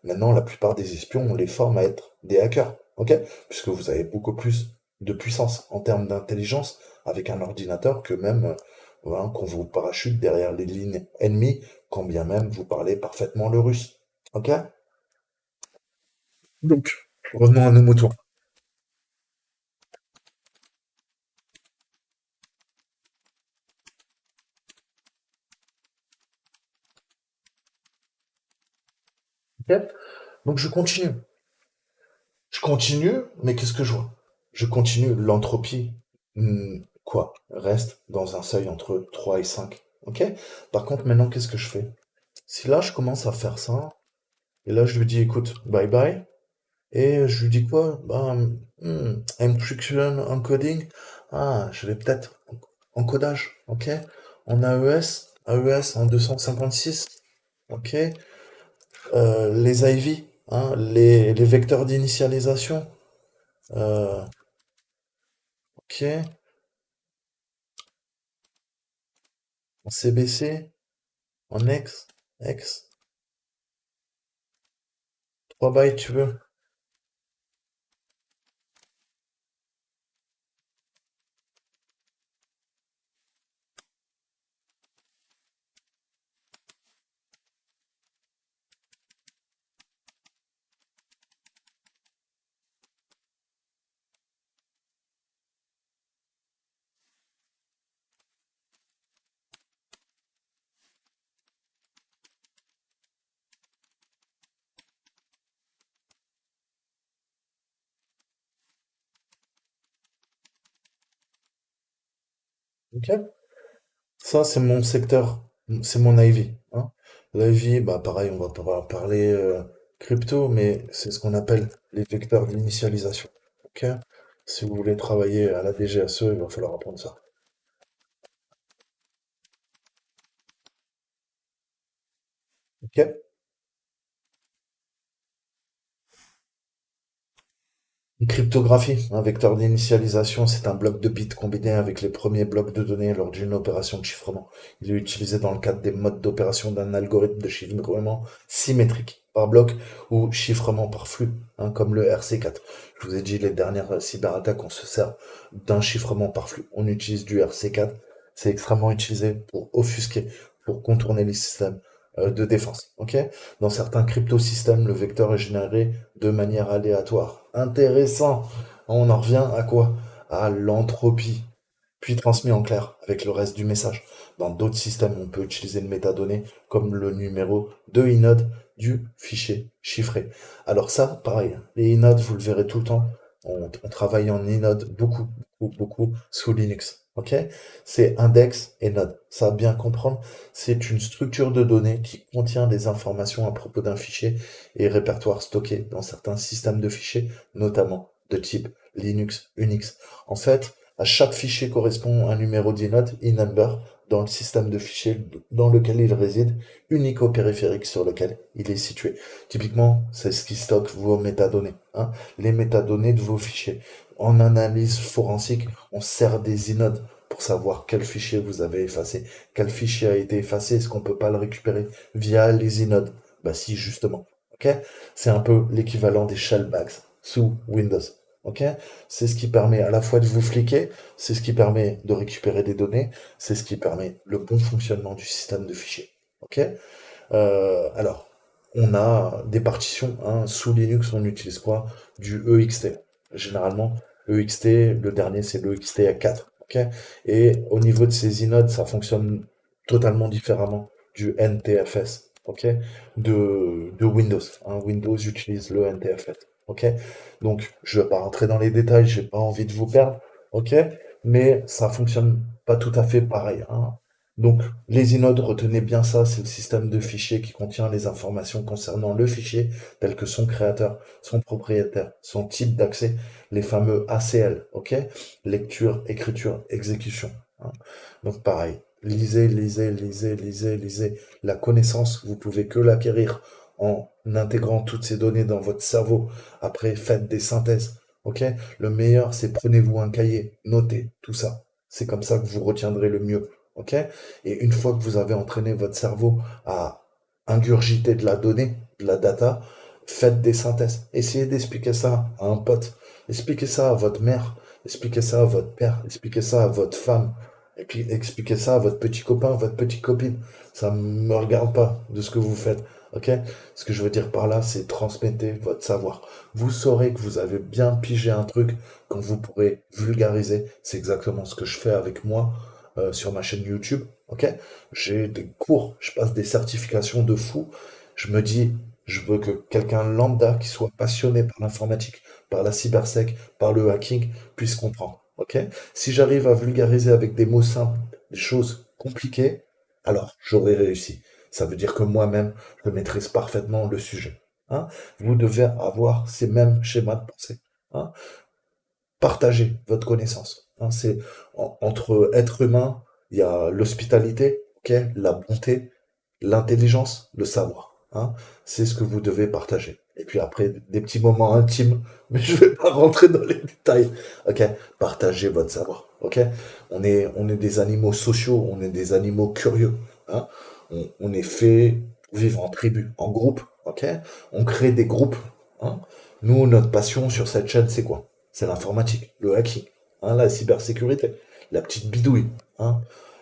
Maintenant, la plupart des espions, on les forme à être des hackers, ok? Puisque vous avez beaucoup plus de puissance en termes d'intelligence avec un ordinateur que même voilà, qu'on vous parachute derrière les lignes ennemies, quand bien même vous parlez parfaitement le russe, ok? Donc, revenons à nos moutons. Ok. Donc je continue. Je continue, mais qu'est-ce que je vois? Je continue, l'entropie, quoi, reste dans un seuil entre 3 et 5. Ok? Par contre, maintenant, qu'est-ce que je fais? Si là, je commence à faire ça, et là, je lui dis, écoute, bye bye. Et je lui dis quoi? Ben, encryption, encoding. Ah, je vais peut-être encodage, ok? En AES, AES en 256, ok? Les IV, hein, les vecteurs d'initialisation, euh, ok? En CBC, en X, 3 bytes, tu veux? Ok? Ça, c'est mon secteur, c'est mon Ivy, hein. L'Ivy, bah pareil, on va pouvoir parler crypto, mais c'est ce qu'on appelle les vecteurs d'initialisation. Ok? Si vous voulez travailler à la DGSE, il va falloir apprendre ça. Ok? Une cryptographie, un vecteur d'initialisation, c'est un bloc de bits combiné avec les premiers blocs de données lors d'une opération de chiffrement. Il est utilisé dans le cadre des modes d'opération d'un algorithme de chiffrement symétrique par bloc ou chiffrement par flux, hein, comme le RC4. Je vous ai dit, les dernières cyberattaques, on se sert d'un chiffrement par flux. On utilise du RC4. C'est extrêmement utilisé pour offusquer, pour contourner les systèmes de défense. Ok? Dans certains cryptosystèmes, le vecteur est généré de manière aléatoire. Intéressant. On en revient à quoi? À l'entropie, puis transmis en clair avec le reste du message. Dans d'autres systèmes, on peut utiliser une métadonnée comme le numéro de inode du fichier chiffré. Alors ça, pareil, les inodes, vous le verrez tout le temps. On travaille en inode beaucoup, beaucoup, beaucoup sous Linux. Ok? C'est index et node. Ça va bien comprendre. C'est une structure de données qui contient des informations à propos d'un fichier et répertoire stocké dans certains systèmes de fichiers, notamment de type Linux, Unix. En fait, à chaque fichier correspond un numéro d'inode, in-number, dans le système de fichiers dans lequel il réside, unique au périphérique sur lequel il est situé. Typiquement, c'est ce qui stocke vos métadonnées, hein, les métadonnées de vos fichiers. En analyse forensique, on sert des inodes pour savoir quel fichier vous avez effacé, quel fichier a été effacé, est-ce qu'on peut pas le récupérer via les inodes? Bah si, justement. Ok? C'est un peu l'équivalent des shellbacks sous Windows. Ok? C'est ce qui permet à la fois de vous fliquer, c'est ce qui permet de récupérer des données, c'est ce qui permet le bon fonctionnement du système de fichiers. Ok? Alors, on a des partitions, hein. Sous Linux, on utilise quoi? Du EXT. Généralement, EXT, le dernier, c'est le EXT 4. Ok? Et au niveau de ces inodes, ça fonctionne totalement différemment du NTFS. Ok? De Windows, hein. Windows utilise le NTFS. Ok? Donc, je vais pas rentrer dans les détails, j'ai pas envie de vous perdre. Ok? Mais ça fonctionne pas tout à fait pareil, hein. Donc, les inodes, retenez bien ça, c'est le système de fichiers qui contient les informations concernant le fichier, telles que son créateur, son propriétaire, son type d'accès, les fameux ACL, ok? Lecture, écriture, exécution, hein. Donc pareil, lisez, lisez, lisez, lisez, lisez. La connaissance, vous pouvez que l'acquérir en intégrant toutes ces données dans votre cerveau. Après, faites des synthèses, ok? Le meilleur, c'est prenez-vous un cahier, notez tout ça. C'est comme ça que vous retiendrez le mieux. Ok? Et une fois que vous avez entraîné votre cerveau à ingurgiter de la donnée, de la data, faites des synthèses. Essayez d'expliquer ça à un pote. Expliquez ça à votre mère. Expliquez ça à votre père. Expliquez ça à votre femme. Et puis expliquez ça à votre petit copain, votre petite copine. Ça ne me regarde pas de ce que vous faites. Ok? Ce que je veux dire par là, c'est transmettez votre savoir. Vous saurez que vous avez bien pigé un truc quand vous pourrez vulgariser. C'est exactement ce que je fais avec moi sur ma chaîne YouTube, ok? J'ai des cours, je passe des certifications de fou. Je me dis, je veux que quelqu'un lambda qui soit passionné par l'informatique, par la cybersec, par le hacking, puisse comprendre, ok? Si j'arrive à vulgariser avec des mots simples, des choses compliquées, alors j'aurai réussi. Ça veut dire que moi-même, je maîtrise parfaitement le sujet, hein? Vous devez avoir ces mêmes schémas de pensée, hein? Partagez votre connaissance, hein. C'est entre êtres humains, il y a l'hospitalité, ok, la bonté, l'intelligence, le savoir, hein. C'est ce que vous devez partager. Et puis après, des petits moments intimes, mais je vais pas rentrer dans les détails. Ok, partagez votre savoir. Ok, on est des animaux sociaux, on est des animaux curieux, hein. On est fait pour vivre en tribu, en groupe. Ok, on crée des groupes, hein. Nous, notre passion sur cette chaîne, c'est quoi? C'est l'informatique, le hacking, hein, la cybersécurité, la petite bidouille, hein.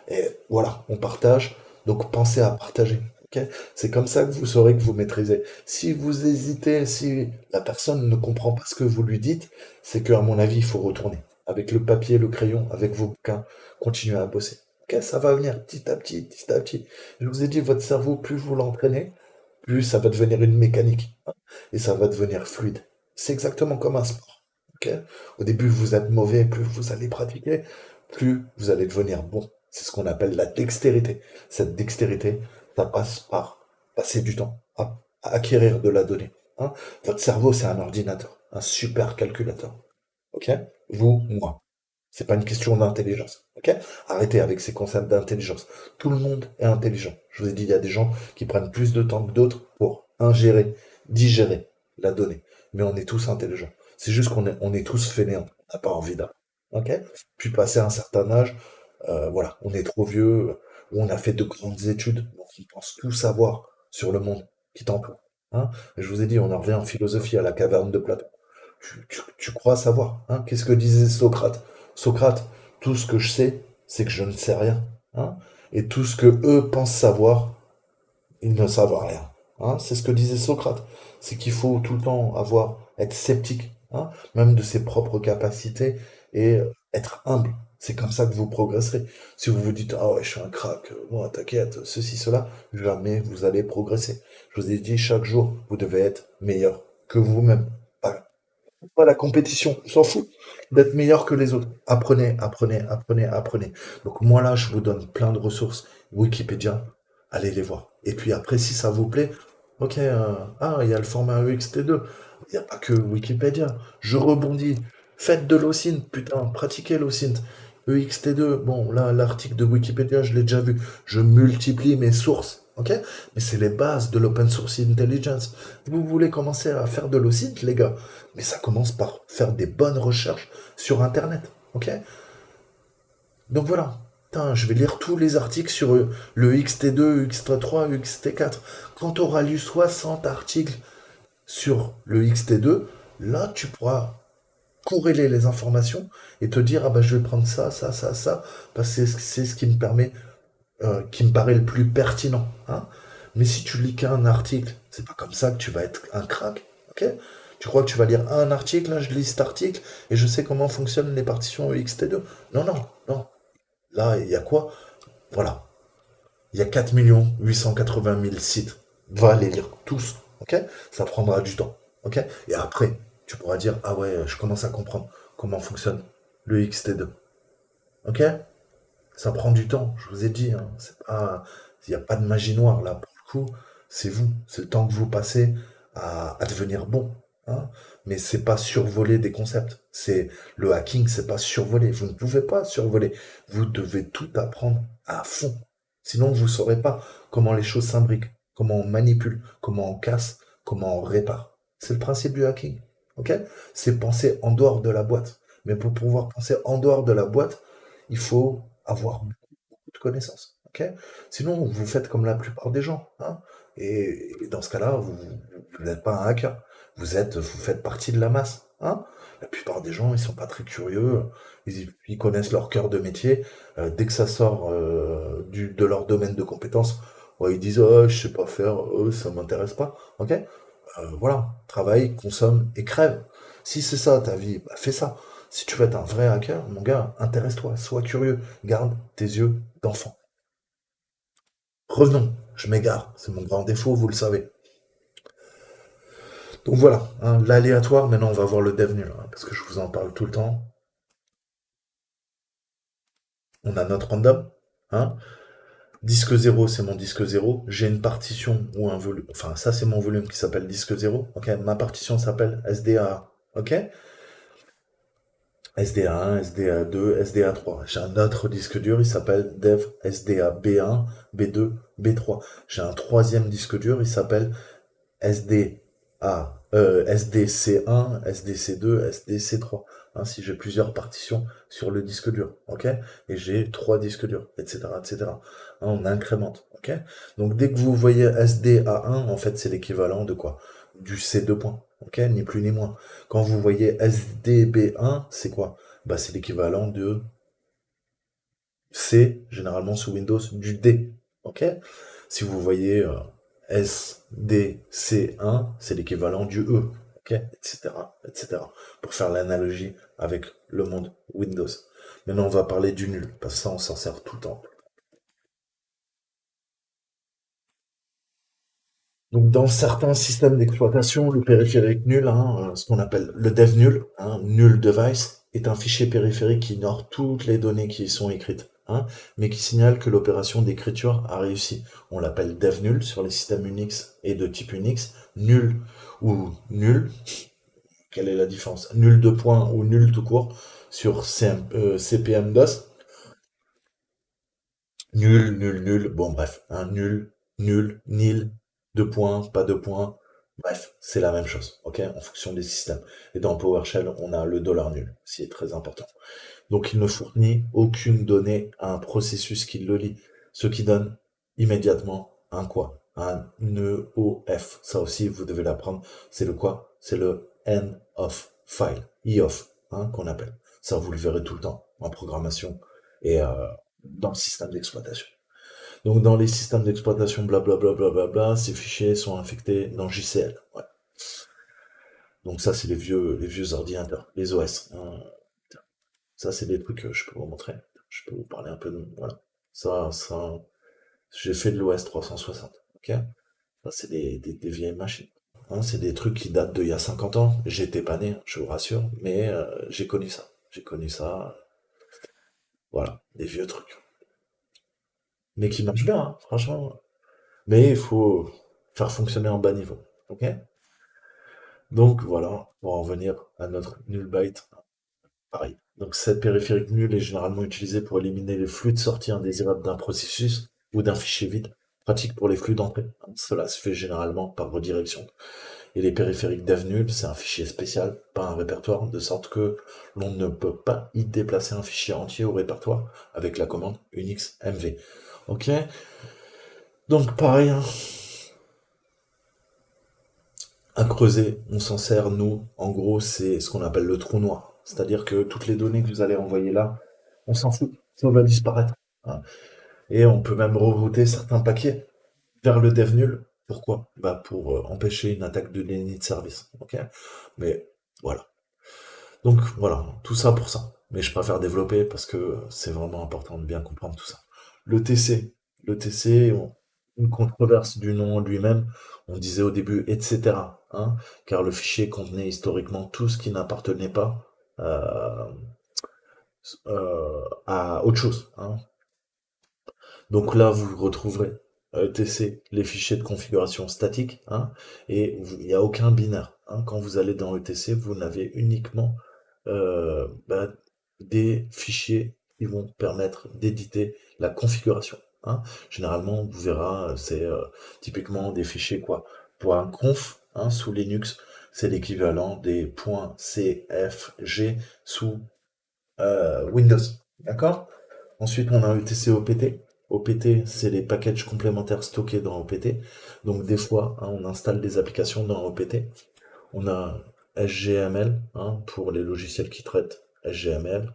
Et voilà, on partage, donc pensez à partager. Ok, c'est comme ça que vous saurez que vous maîtrisez. Si vous hésitez, si la personne ne comprend pas ce que vous lui dites, c'est que, à mon avis, il faut retourner. Avec le papier, le crayon, avec vos bouquins, continuez à bosser. Ok, ça va venir petit à petit, petit à petit. Je vous ai dit, votre cerveau, plus vous l'entraînez, plus ça va devenir une mécanique, hein, et ça va devenir fluide. C'est exactement comme un sport. Ok, au début, vous êtes mauvais, plus vous allez pratiquer, plus vous allez devenir bon. C'est ce qu'on appelle la dextérité. Cette dextérité, ça passe par passer du temps à acquérir de la donnée. Hein. Votre cerveau, c'est un ordinateur, un super calculateur. Ok? Vous, moi. C'est pas une question d'intelligence. Ok? Arrêtez avec ces concepts d'intelligence. Tout le monde est intelligent. Je vous ai dit, il y a des gens qui prennent plus de temps que d'autres pour ingérer, digérer la donnée. Mais on est tous intelligents. C'est juste qu'on est tous fainéants. On n'a pas envie d'apprendre. Ok? Puis passer un certain âge, voilà, on est trop vieux, ou on a fait de grandes études, donc on pense tout savoir sur le monde qui t'entoure. Hein. Je vous ai dit, on en revient en philosophie à la caverne de Platon. Tu crois savoir, hein. Qu'est-ce que disait Socrate? Socrate, tout ce que je sais, c'est que je ne sais rien. Hein. Et tout ce que eux pensent savoir, ils ne savent rien. Hein. C'est ce que disait Socrate. C'est qu'il faut tout le temps être sceptique, hein, même de ses propres capacités, et être humble. C'est comme ça que vous progresserez. Si vous vous dites, ah ouais, je suis un crack, moi, t'inquiète, ceci, cela, jamais vous allez progresser. Je vous ai dit, chaque jour, vous devez être meilleur que vous-même. Pas la compétition, on s'en fout d'être meilleur que les autres. Apprenez, apprenez, apprenez, apprenez. Donc moi là, je vous donne plein de ressources. Wikipédia, allez les voir. Et puis après, si ça vous plaît, ok, il y a le format EXT2. Il n'y a pas que Wikipédia. Je rebondis. Faites de l'OSINT, putain, pratiquez l'OSINT. EXT2, bon, là, l'article de Wikipédia, je l'ai déjà vu. Je multiplie mes sources, ok? Mais c'est les bases de l'open source intelligence. Vous voulez commencer à faire de l'OSINT, les gars? Mais ça commence par faire des bonnes recherches sur Internet, ok? Donc voilà. Putain, je vais lire tous les articles sur le XT2, XT3, XT4. Quand tu auras lu 60 articles sur le XT2, là, tu pourras corréler les informations et te dire, ah bah je vais prendre ça, ça, ça, ça, parce que c'est ce qui me paraît le plus pertinent. Hein. Mais si tu lis qu'un article, c'est pas comme ça que tu vas être un crack. Ok? Tu crois que tu vas lire un article, là je lis cet article et je sais comment fonctionnent les partitions EXT2. Non, non, non. Là, il y a quoi? Voilà. Il y a 4 880 000 sites. Va les lire tous. Ok? Ça prendra du temps. Ok? Et après, tu pourras dire, ah ouais, je commence à comprendre comment fonctionne le XT2. Ok? Ça prend du temps, je vous ai dit, hein. Il n'y a pas de magie noire là. Pour le coup, c'est vous. C'est le temps que vous passez à devenir bon. Hein. Mais c'est pas survoler des concepts. Le hacking, c'est pas survoler. Vous ne pouvez pas survoler. Vous devez tout apprendre à fond. Sinon, vous ne saurez pas comment les choses s'imbriquent, comment on manipule, comment on casse, comment on répare. C'est le principe du hacking. Ok? C'est penser en dehors de la boîte. Mais pour pouvoir penser en dehors de la boîte, il faut avoir beaucoup de connaissances. Ok. Sinon, vous faites comme la plupart des gens. Hein, et dans ce cas-là, vous n'êtes pas un hacker. Vous faites partie de la masse. Hein. La plupart des gens, ils sont pas très curieux. Ils connaissent leur cœur de métier. Dès que ça sort de leur domaine de compétences, ouais, ils disent oh, je sais pas faire, oh, ça m'intéresse pas. Ok. Voilà, travaille, consomme et crève. Si c'est ça ta vie, bah, fais ça. Si tu veux être un vrai hacker, mon gars, intéresse-toi, sois curieux, garde tes yeux d'enfant. Revenons, je m'égare, c'est mon grand défaut, vous le savez. Donc voilà, hein, l'aléatoire, maintenant on va voir le dev nul, hein, parce que je vous en parle tout le temps. On a notre random, hein. Disque zéro, c'est mon disque zéro. J'ai une partition ou un volume, enfin ça c'est mon volume qui s'appelle disque zéro. Ok, ma partition s'appelle SDA. Ok, SDA1, SDA2, SDA3. J'ai un autre disque dur, il s'appelle Dev SDA B1, B2, B3. J'ai un troisième disque dur, il s'appelle SDC1, SDC2, SDC3. Ainsi, j'ai plusieurs partitions sur le disque dur, ok? Et j'ai trois disques durs, etc., etc. Hein, on incrémente, ok? Donc, dès que vous voyez SDA1, en fait, c'est l'équivalent de quoi? Du C2 points, ok? Ni plus ni moins. Quand vous voyez SDB1, c'est quoi? Bah, c'est l'équivalent de C, généralement sous Windows, du D. Ok. Si vous voyez SDC1, c'est l'équivalent du E. Ok, etc., etc. Pour faire l'analogie avec le monde Windows. Maintenant, on va parler du nul, parce que ça, on s'en sert tout le temps. Donc, dans certains systèmes d'exploitation, le périphérique nul, hein, ce qu'on appelle le dev nul, hein, null device, est un fichier périphérique qui ignore toutes les données qui y sont écrites. hein, mais qui signale que l'opération d'écriture a réussi. On l'appelle dev nul sur les systèmes Unix et de type Unix, nul ou nul. Quelle est la différence? Nul de point ou nul tout court sur CPM-DOS. Nul, nul, nul. Bon, bref, hein, nul, nul, nil, deux points, pas deux points. Bref, c'est la même chose, ok, en fonction des systèmes. Et dans PowerShell, on a le dollar nul, ce qui est très important. Donc, il ne fournit aucune donnée à un processus qui le lit, ce qui donne immédiatement un quoi? Un EOF. Ça aussi, vous devez l'apprendre. C'est le quoi? C'est le end of file, EOF, hein, qu'on appelle. Ça, vous le verrez tout le temps en programmation et dans le système d'exploitation. Donc, dans les systèmes d'exploitation, blablabla, blablabla, ces fichiers sont infectés dans JCL. Ouais. Donc ça, c'est les vieux ordinateurs, les OS, hein. Ça, c'est des trucs que je peux vous montrer. Je peux vous parler un peu de... Voilà. Ça, j'ai fait de l'OS 360. Ok. Ça, c'est des vieilles machines. Hein, c'est des trucs qui datent d'il y a 50 ans. J'étais pas né, je vous rassure, mais j'ai connu ça. J'ai connu ça. Voilà, des vieux trucs. Mais qui marchent bien, hein, franchement. Mais il faut faire fonctionner en bas niveau. Ok. Donc voilà, pour en venir à notre null byte. Pareil. Donc cette périphérique nulle est généralement utilisée pour éliminer les flux de sortie indésirables d'un processus ou d'un fichier vide, pratique pour les flux d'entrée. Cela se fait généralement par redirection. Et les périphériques dev null, c'est un fichier spécial, pas un répertoire, de sorte que l'on ne peut pas y déplacer un fichier entier au répertoire avec la commande Unix MV. Ok. Donc pareil, hein, à creuser, on s'en sert, nous, en gros, c'est ce qu'on appelle le trou noir. C'est-à-dire que toutes les données que vous allez envoyer là, on s'en fout, ça va disparaître, hein. Et on peut même rerouter certains paquets vers le dev nul. Pourquoi? Bah pour empêcher une attaque de déni de service. Ok. Mais voilà. Donc voilà, tout ça pour ça. Mais je préfère développer parce que c'est vraiment important de bien comprendre tout ça. Le TC, le TC, une controverse du nom lui-même. On disait au début etc. Hein, car le fichier contenait historiquement tout ce qui n'appartenait pas euh, à autre chose, hein. Donc là, vous retrouverez ETC, les fichiers de configuration statique, hein, et il n'y a aucun binaire, hein. Quand vous allez dans ETC, vous n'avez uniquement bah, des fichiers qui vont permettre d'éditer la configuration, hein. Généralement, vous verrez, c'est typiquement des fichiers quoi. .conf, hein, sous Linux, c'est l'équivalent des .cfg sous Windows. D'accord? Ensuite, on a UTC OPT. OPT, c'est les packages complémentaires stockés dans OPT. Donc, des fois, hein, on installe des applications dans OPT. On a SGML, hein, pour les logiciels qui traitent SGML.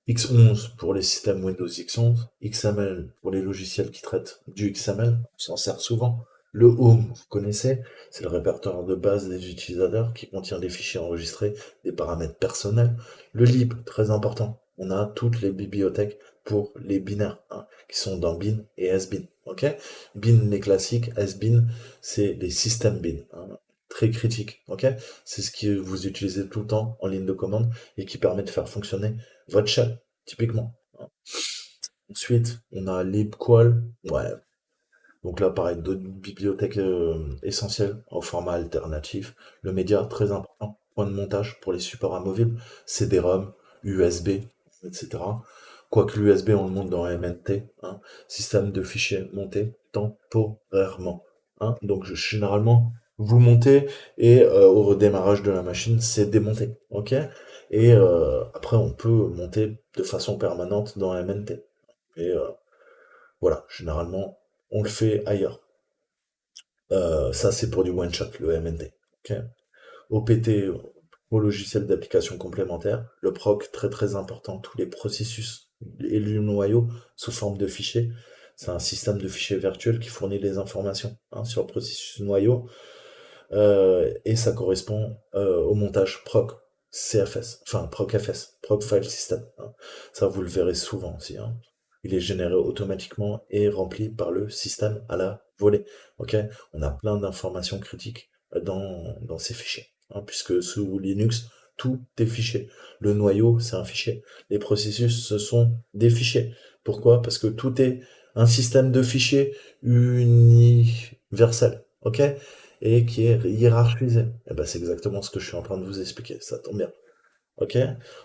X11 pour les systèmes Windows X11, XML pour les logiciels qui traitent du XML, on s'en sert souvent. Le Home, vous connaissez, c'est le répertoire de base des utilisateurs qui contient des fichiers enregistrés, des paramètres personnels. Le lib, très important, on a toutes les bibliothèques pour les binaires, hein, qui sont dans bin et sbin. Ok. Bin, les classiques, sbin, c'est les systèmes bin, hein, très critiques. Ok. C'est ce que vous utilisez tout le temps en ligne de commande et qui permet de faire fonctionner votre shell, typiquement. Ensuite, on a libqual. Ouais. Donc là, pareil, d'autres bibliothèques essentielles au format alternatif. Le média, très important. Point de montage pour les supports amovibles. CD-ROM, USB, etc. Quoique l'USB, on le monte dans MNT. Hein. Système de fichiers monté temporairement. Hein. Donc, généralement, vous montez et au redémarrage de la machine, c'est démonté. Ok. Et après, on peut monter de façon permanente dans MNT. Et voilà, généralement, on le fait ailleurs. Ça, c'est pour du one shot, le MNT. Ok. OPT, au logiciel d'application complémentaire. Le proc, très très important, tous les processus et le noyau sous forme de fichiers. C'est un système de fichiers virtuel qui fournit les informations, hein, sur le processus noyau. Et ça correspond au montage proc CFS, enfin proc FS, proc file system, hein. Ça, vous le verrez souvent aussi, hein. Il est généré automatiquement et rempli par le système à la volée. Ok. On a plein d'informations critiques dans ces fichiers, hein, puisque sous Linux, tout est fichier. Le noyau, c'est un fichier. Les processus, ce sont des fichiers. Pourquoi? Parce que tout est un système de fichiers universel, ok? Et qui est hiérarchisé. Et ben, c'est exactement ce que je suis en train de vous expliquer. Ça tombe bien. Ok.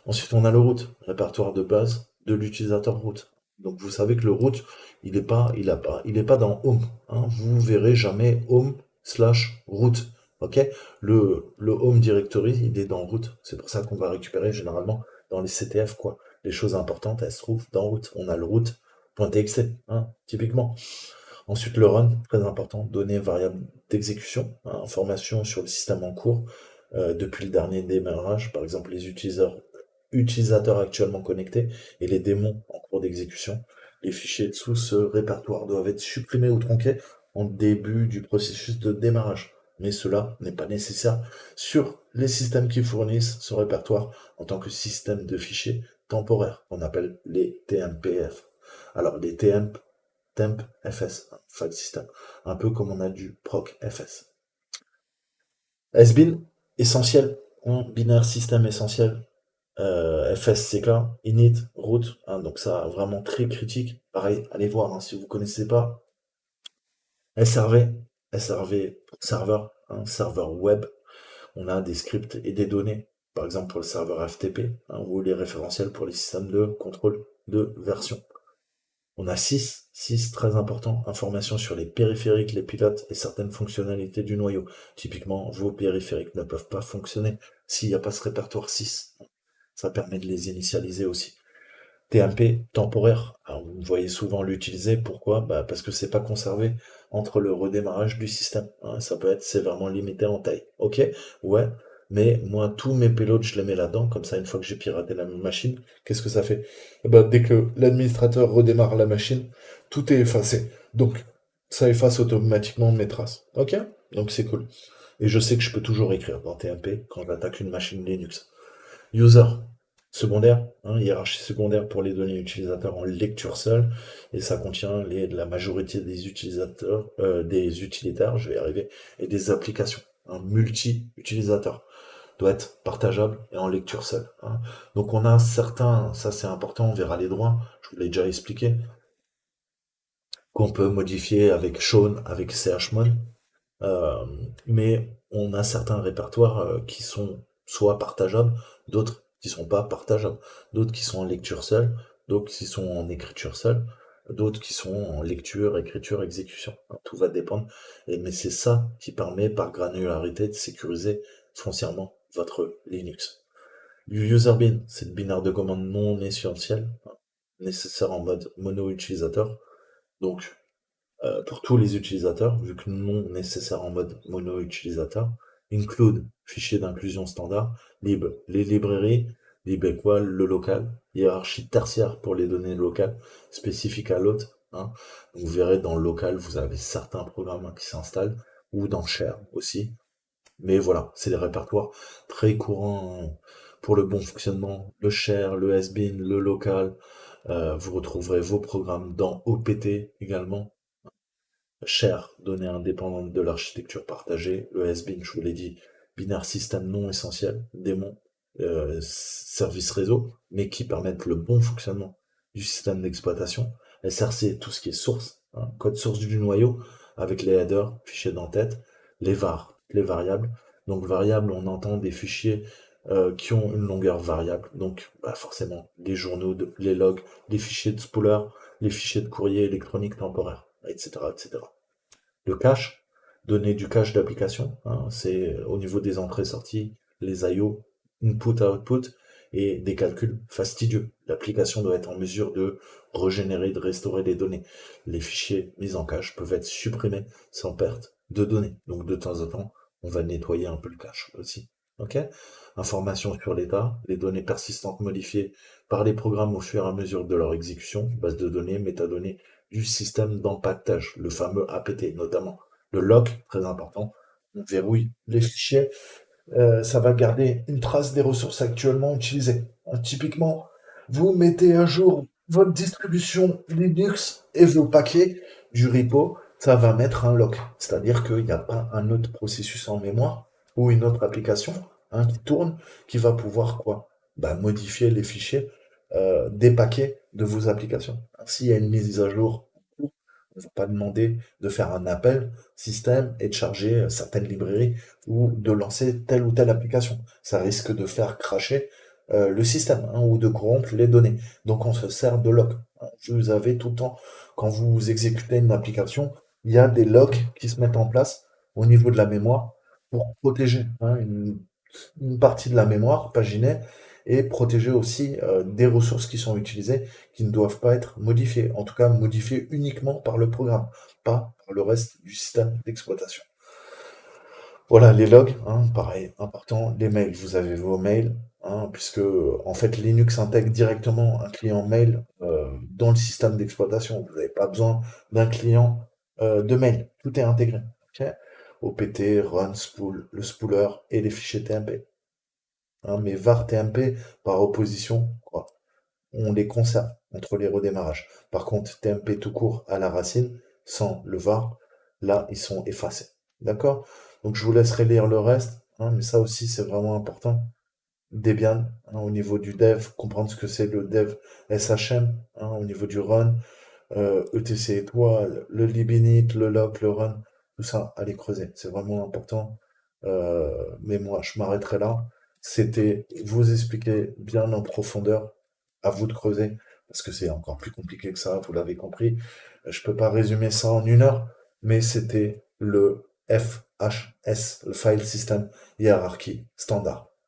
Ensuite, on a le root, répertoire de base de l'utilisateur root. Donc, vous savez que le root, il est pas dans home, hein. Vous verrez jamais home/root. Ok. Le home directory, il est dans root. C'est pour ça qu'on va récupérer généralement dans les CTF, quoi. Les choses importantes, elles se trouvent dans root. On a le root.txt, hein, typiquement. Ensuite, le run, très important, données variables d'exécution, hein, informations sur le système en cours depuis le dernier démarrage, par exemple les utilisateurs actuellement connectés et les démons en cours d'exécution. Les fichiers sous ce répertoire doivent être supprimés ou tronqués en début du processus de démarrage. Mais cela n'est pas nécessaire sur les systèmes qui fournissent ce répertoire en tant que système de fichiers temporaires, qu'on appelle les TMPF. Alors, les temp fs, file system, un peu comme on a du proc fs. SBIN, essentiel, hein, binaire système essentiel, FSCK, init, root, hein, donc ça vraiment très critique. Pareil, allez voir hein, si vous ne connaissez pas. SRV, SRV serveur, hein, serveur web, on a des scripts et des données, par exemple pour le serveur FTP, hein, ou les référentiels pour les systèmes de contrôle de version. On a 6 très importants, informations sur les périphériques, les pilotes et certaines fonctionnalités du noyau. Typiquement, vos périphériques ne peuvent pas fonctionner s'il n'y a pas ce répertoire 6. Ça permet de les initialiser aussi. TMP temporaire. Alors, vous voyez souvent l'utiliser. Pourquoi? Parce que c'est pas conservé entre le redémarrage du système, hein. Ça peut être sévèrement limité en taille. Ok? Ouais. Mais moi, tous mes payloads, je les mets là-dedans. Comme ça, une fois que j'ai piraté la machine, qu'est-ce que ça fait? Eh ben, dès que l'administrateur redémarre la machine, tout est effacé. Donc, ça efface automatiquement mes traces. Ok? Donc, c'est cool. Et je sais que je peux toujours écrire dans TMP quand j'attaque une machine Linux. User, secondaire, hein, hiérarchie secondaire pour les données utilisateurs en lecture seule, et ça contient la majorité des utilisateurs, des utilitaires, je vais y arriver, et des applications. Un multi-utilisateur doit être partageable et en lecture seule, hein. Donc on a certains, ça c'est important, on verra les droits, je vous l'ai déjà expliqué, qu'on peut modifier avec Shawn, avec chmon, euh, mais on a certains répertoires qui sont soit partageables, d'autres qui sont pas partageables, d'autres qui sont en lecture seule, d'autres qui sont en écriture seule, d'autres qui sont en lecture, écriture, exécution. Tout va dépendre. Mais c'est ça qui permet par granularité de sécuriser foncièrement votre Linux. User bin, c'est le binaire de commande non essentiel, nécessaire en mode mono-utilisateur. Donc, pour tous les utilisateurs, vu que non nécessaire en mode mono-utilisateur. Include, fichier d'inclusion standard. Lib, les librairies. Lib equal, le local. Hiérarchie tertiaire pour les données locales, spécifiques à l'hôte, hein. Donc, vous verrez dans le local, vous avez certains programmes qui s'installent, ou dans share aussi. Mais voilà, c'est des répertoires très courants pour le bon fonctionnement. Le share, le SBIN, le local. Vous retrouverez vos programmes dans OPT également. Share, données indépendantes de l'architecture partagée, le SBIN, je vous l'ai dit, binaire système non essentiel, démon, service réseau, mais qui permettent le bon fonctionnement du système d'exploitation. SRC, tout ce qui est source, hein, code source du noyau, avec les headers, fichiers d'entête, les var, les variables. Donc variables, on entend des fichiers qui ont une longueur variable, donc forcément les journaux, les logs, les fichiers de spooler, les fichiers de courrier électronique temporaire, etc., etc. Le cache, donner du cache d'application, hein, c'est au niveau des entrées-sorties, les IO, input-output, et des calculs fastidieux. L'application doit être en mesure de régénérer, de restaurer les données. Les fichiers mis en cache peuvent être supprimés sans perte de données. Donc de temps en temps, on va nettoyer un peu le cache aussi. Ok? Informations sur l'état, les données persistantes modifiées par les programmes au fur et à mesure de leur exécution, base de données, métadonnées du système d'empaquetage, le fameux APT notamment. Le lock, très important, on verrouille les fichiers, ça va garder une trace des ressources actuellement utilisées. Typiquement, vous mettez à jour votre distribution Linux et vos paquets du repo, ça va mettre un lock. C'est-à-dire qu'il n'y a pas un autre processus en mémoire ou une autre application, hein, qui tourne, qui va pouvoir quoi? Modifier les fichiers des paquets de vos applications. S'il y a une mise à jour, on ne va pas demander de faire un appel système et de charger certaines librairies ou de lancer telle ou telle application. Ça risque de faire cracher le système, hein, ou de corrompre les données. Donc on se sert de logs. Vous avez tout le temps, quand vous exécutez une application, il y a des logs qui se mettent en place au niveau de la mémoire pour protéger, hein, une partie de la mémoire paginée et protéger aussi des ressources qui sont utilisées qui ne doivent pas être modifiées. En tout cas, modifiées uniquement par le programme, pas par le reste du système d'exploitation. Voilà, les logs, hein, pareil, important. Les mails, vous avez vos mails, hein, puisque en fait Linux intègre directement un client mail dans le système d'exploitation. Vous n'avez pas besoin d'un client de mail. Tout est intégré. Ok. OPT, run, spool, le spooler et les fichiers TMP. Hein, mais var TMP, par opposition, quoi, on les conserve entre les redémarrages. Par contre, TMP tout court à la racine, sans le var, là, ils sont effacés. D'accord? Donc, je vous laisserai lire le reste, hein, mais ça aussi, c'est vraiment important. Debian, hein, au niveau du dev, comprendre ce que c'est le dev SHM, hein, au niveau du run, ETC étoile, le libinit, le lock, le run, tout ça, allez creuser, c'est vraiment important. Mais moi, je m'arrêterai là. C'était vous expliquer bien en profondeur, à vous de creuser, parce que c'est encore plus compliqué que ça, vous l'avez compris. Je peux pas résumer ça en 1 heure, mais c'était le FHS, le File System Hierarchy Standard.